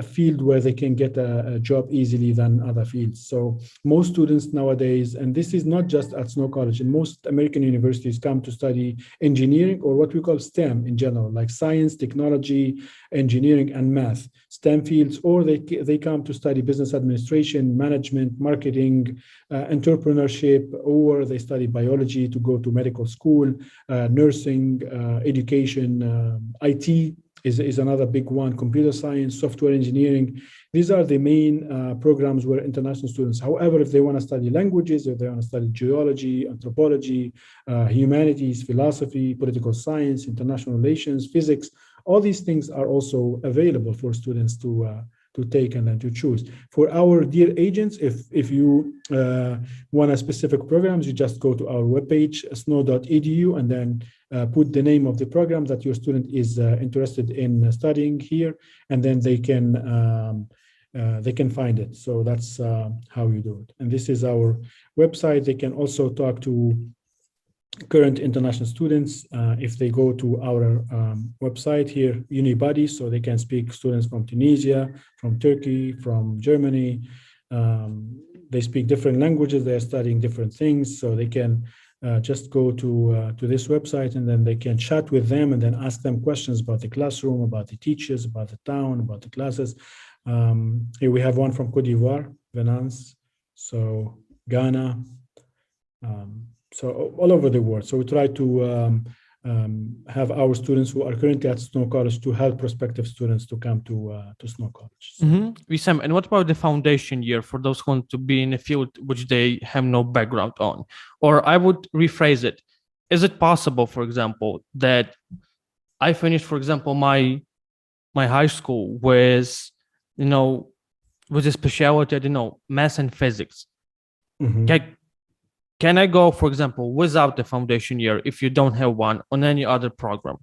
field where they can get a job easily than other fields. So most students nowadays, and this is not just at Snow College, in most American universities, come to study engineering, or what we call STEM in general, like science, technology, engineering, and math, STEM fields, or they come to study business administration, management, marketing, entrepreneurship, or they study biology to go to medical school, nursing, education, IT is another big one, computer science, software engineering. These are the main programs where international students, however, if they want to study languages, if they want to study geology, anthropology, humanities, philosophy, political science, international relations, physics, all these things are also available for students to take and then to choose. For our dear agents, if you want a specific programs, you just go to our webpage, snow.edu, and then put the name of the program that your student is interested in studying here, and then they can find it. So that's how you do it. And this is our website. They can also talk to current international students if they go to our website here, Unibody, so they can speak students from Tunisia, from Turkey, from Germany. They speak different languages, they're studying different things, so they can just go to this website, and then they can chat with them and then ask them questions about the classroom, about the teachers, about the town, about the classes. Here we have one from Cote d'Ivoire, Venance, so Ghana, So all over the world. So we try to have our students who are currently at Snow College to help prospective students to come to Snow College. So. Wissem, and what about the foundation year for those who want to be in a field which they have no background on? Or I would rephrase it. Is it possible, for example, that I finished, for example, my high school with, with a specialty, I don't know, math and physics? Can I go, for example, without the foundation year if you don't have one on any other program?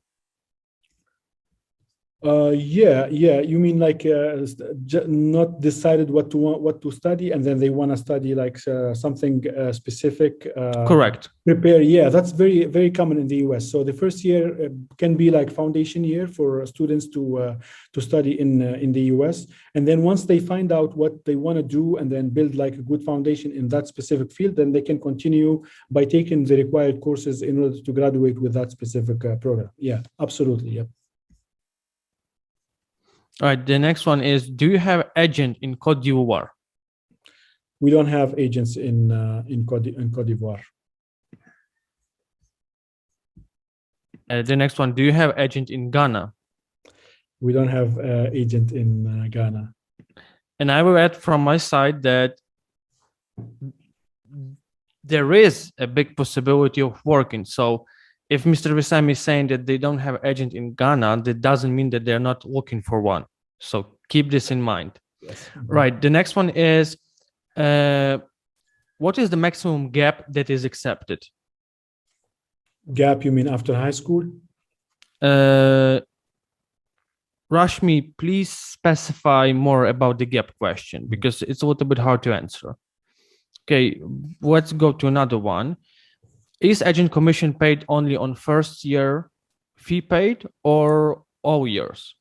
Yeah. You mean like not decided what to study, and then they want to study like something specific? Correct. Prepare. Yeah, that's very, very common in the US. So the first year can be like foundation year for students to study in the US, and then once they find out what they want to do and then build like a good foundation in that specific field, then they can continue by taking the required courses in order to graduate with that specific program. Yeah, absolutely. Yep. All right, the next one is, do you have agent in Côte d'Ivoire? We don't have agents in Côte d'Ivoire. The next one, do you have agent in Ghana? We don't have agent in Ghana. And I will add from my side that there is a big possibility of working. So if Mr. Wissem is saying that they don't have agent in Ghana, that doesn't mean that they're not looking for one. So keep this in mind. Yes. Right. The next one is, what is the maximum gap that is accepted? Gap, you mean after high school? Rashmi, please specify more about the gap question because it's a little bit hard to answer. Okay, let's go to another one. Is agent commission paid only on first year fee paid or all years?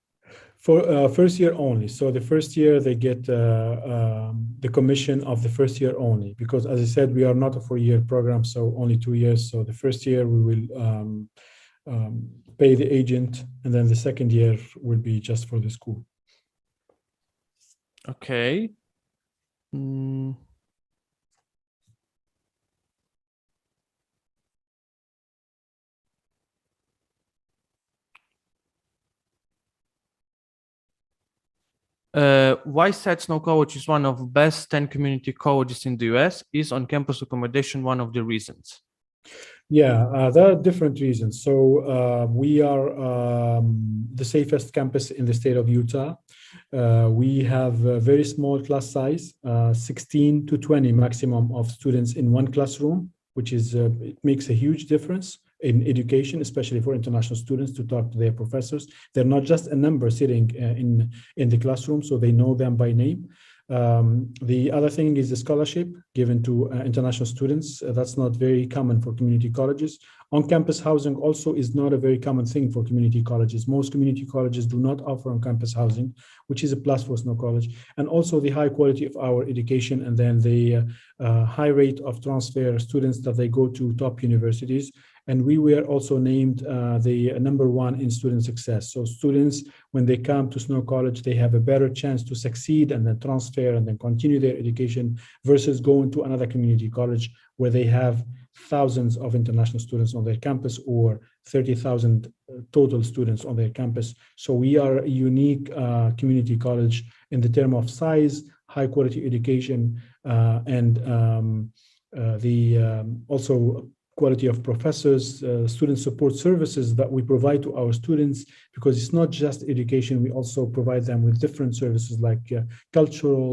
For first year only. So the first year they get the commission of the first year only, because as I said, we are not a 4-year program, so only 2 years. So the first year we will pay the agent, and then the second year will be just for the school. Okay. Why Snow College is one of best 10 community colleges in the US? Is on campus accommodation one of the reasons? Yeah, there are different reasons. So we are the safest campus in the state of Utah. We have a very small class size, 16 to 20 maximum of students in one classroom, which is it makes a huge difference in education, especially for international students, to talk to their professors. They're not just a number sitting in the classroom, so they know them by name. The other thing is the scholarship given to international students. That's not very common for community colleges. On-campus housing also is not a very common thing for community colleges. Most community colleges do not offer on-campus housing, which is a plus for Snow College. And also the high quality of our education, and then the high rate of transfer students that they go to top universities. And we were also named the #1 in student success. So students, when they come to Snow College, they have a better chance to succeed and then transfer and then continue their education versus going to another community college where they have thousands of international students on their campus or 30,000 total students on their campus. So we are a unique community college in the term of size, high quality education, and also quality of professors, student support services that we provide to our students, because it's not just education. We also provide them with different services like cultural,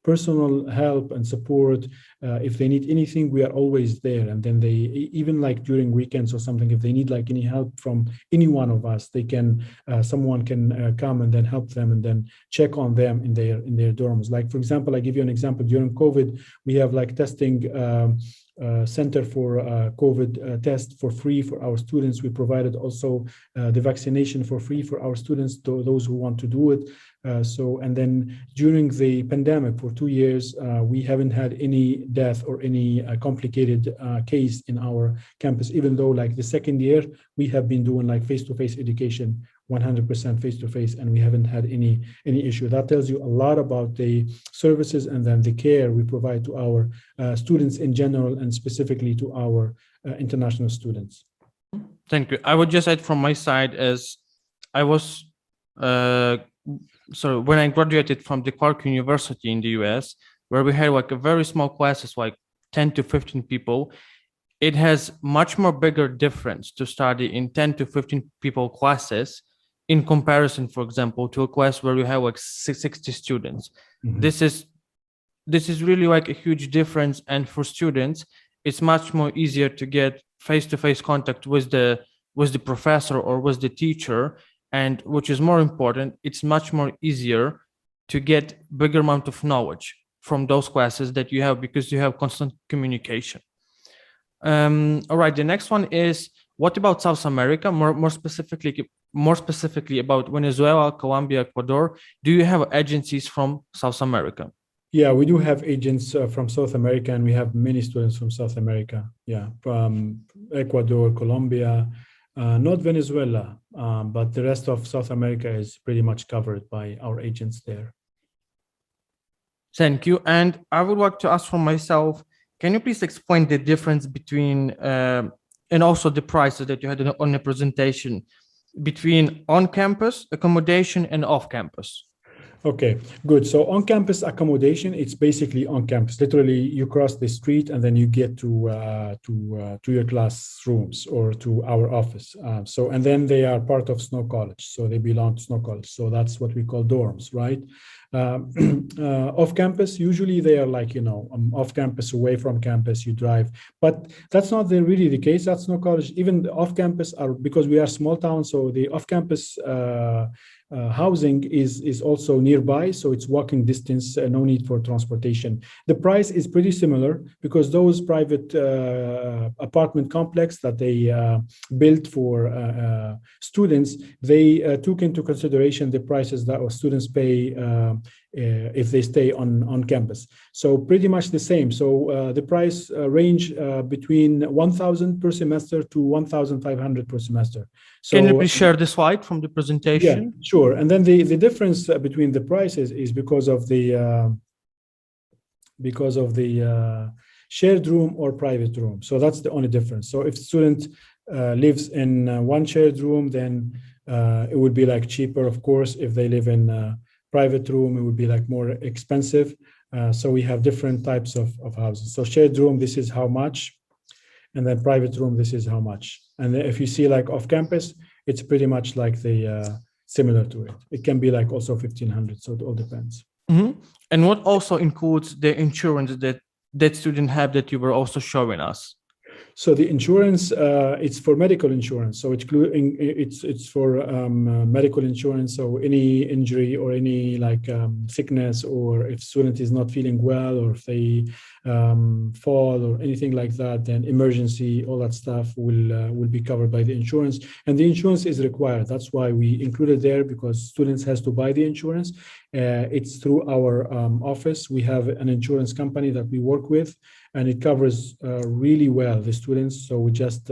personal help and support. If they need anything, we are always there. And then they, even like during weekends or something, if they need like any help from any one of us, they can, someone can come and then help them and then check on them in their dorms. Like, for example, I give you an example. During COVID, we have like testing center for COVID test for free for our students. We provided also the vaccination for free for our students, to those who want to do it. And then during the pandemic for 2 years, we haven't had any death or any complicated case in our campus, even though like the second year, we have been doing like face-to-face education 100% face-to-face, and we haven't had any issue. That tells you a lot about the services and then the care we provide to our students in general, and specifically to our international students. Thank you. I would just add from my side, as I was, so when I graduated from the Clark University in the US, where we had like a very small classes, like 10 to 15 people, it has much more bigger difference to study in 10 to 15 people classes in comparison, for example, to a class where you have like 60 students. Mm-hmm. This is really like a huge difference. And for students, it's much more easier to get face-to-face contact with the professor or with the teacher. And which is more important, it's much more easier to get bigger amount of knowledge from those classes that you have, because you have constant communication. All right, the next one is, what about South America? More specifically about Venezuela, Colombia, Ecuador. Do you have agencies from South America? Yeah, we do have agents from South America, and we have many students from South America. Yeah, from Ecuador, Colombia, not Venezuela, but the rest of South America is pretty much covered by our agents there. Thank you. And I would like to ask for myself, can you please explain the difference between, and also the prices that you had on the presentation, between on-campus accommodation and off-campus? Okay, good. So on-campus accommodation, it's basically on campus. Literally, you cross the street and then you get to your classrooms or to our office. And then they are part of Snow College. So they belong to Snow College. So that's what we call dorms, right? Off-campus, usually they are like, off-campus, away from campus, you drive. But that's not really the case at Snow College. Even the off-campus are, because we are small town, so the off-campus housing is also nearby, so it's walking distance, no need for transportation. The price is pretty similar, because those private apartment complex that they built for students, they took into consideration the prices that our students pay if they stay on campus. So pretty much the same. So the price range between 1,000 per semester to 1,500 per semester. So, can you please share the slide from the presentation? Yeah, sure. And then the difference between the prices is because of the shared room or private room. So that's the only difference. So if student lives in one shared room, then it would be like cheaper. Of course, if they live in a private room, it would be like more expensive. So we have different types of houses. So shared room, this is how much. And then private room, this is how much. And if you see like off campus, it's pretty much like the similar to it. It can be like also 1,500. So it all depends. Mm-hmm. And what also includes the insurance that student have that you were also showing us? So the insurance, it's for medical insurance. So it's for medical insurance. So any injury or any like sickness, or if student is not feeling well, or if they fall or anything like that, then emergency, all that stuff will be covered by the insurance. And the insurance is required. That's why we included there, because students has to buy the insurance. It's through our office. We have an insurance company that we work with, and it covers really well the students. So we just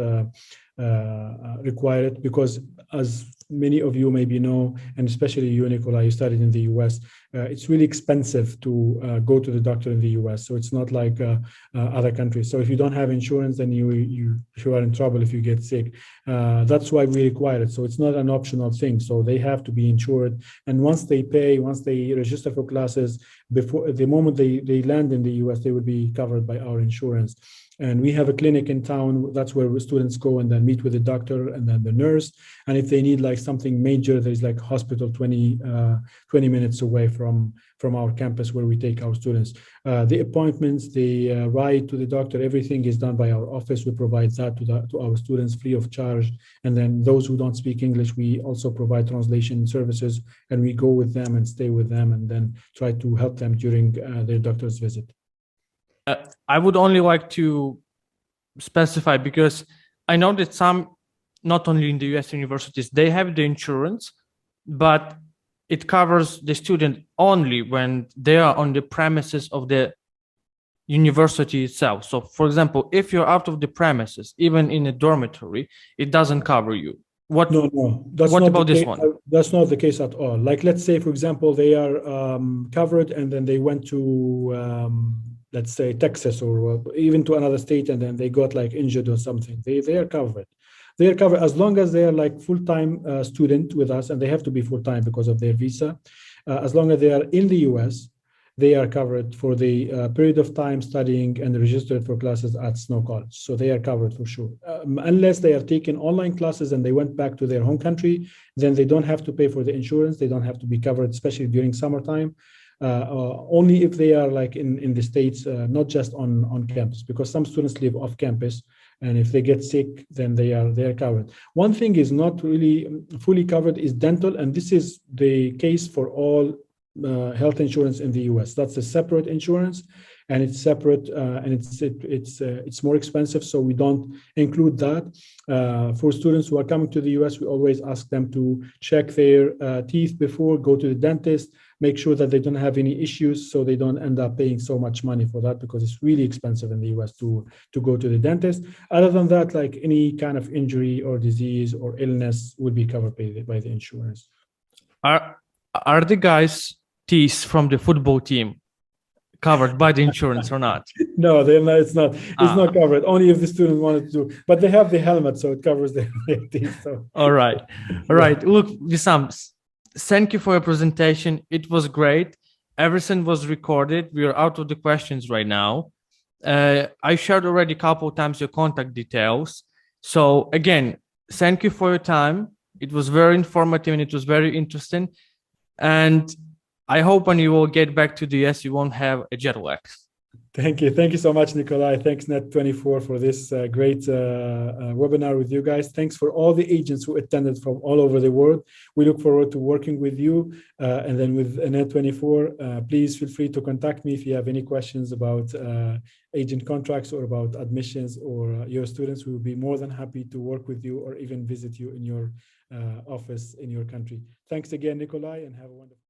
require it, because as many of you maybe know, and especially you, Nicola, you studied in the US, it's really expensive to go to the doctor in the US. So it's not like other countries. So if you don't have insurance, then you are in trouble if you get sick. That's why we require it. So it's not an optional thing. So they have to be insured. And once they register for classes, before the moment they land in the US, they will be covered by our insurance. And we have a clinic in town. That's where students go and then meet with the doctor and then the nurse. And if they need like something major, there's like hospital 20 minutes away from our campus where we take our students. The appointments, the ride to the doctor, everything is done by our office. We provide that to our students free of charge. And then those who don't speak English, we also provide translation services, and we go with them and stay with them and then try to help them during their doctor's visit. I would only like to specify, because I know that some, not only in the US universities, they have the insurance, but it covers the student only when they are on the premises of the university itself. So for example, if you're out of the premises, even in a dormitory, it doesn't cover you. What? No, no, that's What not about the this case. one? That's not the case at all. Like, let's say, for example, they are covered, and then they went to, let's say, Texas or even to another state, and then they got like injured or something. They are covered. They are covered as long as they are like full-time student with us, and they have to be full-time because of their visa. As long as they are in the U.S., they are covered for the period of time studying and registered for classes at Snow College. So they are covered for sure. Unless they are taking online classes and they went back to their home country, then they don't have to pay for the insurance. They don't have to be covered, especially during summertime. Only if they are like in the States, not just on campus, because some students live off campus. And if they get sick, then they are covered. One thing is not really fully covered is dental, and this is the case for all health insurance in the U.S. That's a separate insurance, and it's separate, and it's more expensive. So we don't include that. For students who are coming to the U.S., we always ask them to check their teeth before, go to the dentist, make sure that they don't have any issues, so they don't end up paying so much money for that, because it's really expensive in the U.S. to go to the dentist. Other than that, like any kind of injury or disease or illness will be covered by the insurance. Are the guys' teeth from the football team covered by the insurance or not? No, they're not. It's not. It's not covered. Only if the student wanted to. But they have the helmet, so it covers their teeth. So. All right. Look, Wissem, thank you for your presentation. It was great. Everything was recorded. We are out of the questions right now. I shared already a couple of times your contact details. So again, thank you for your time. It was very informative and it was very interesting. And I hope when you will get back to the US, you won't have a jet lag. Thank you. Thank you so much, Nikolai. Thanks, Net24, for this great webinar with you guys. Thanks for all the agents who attended from all over the world. We look forward to working with you. And then with Net24, please feel free to contact me if you have any questions about agent contracts or about admissions or your students. We will be more than happy to work with you or even visit you in your office in your country. Thanks again, Nikolai, and have a wonderful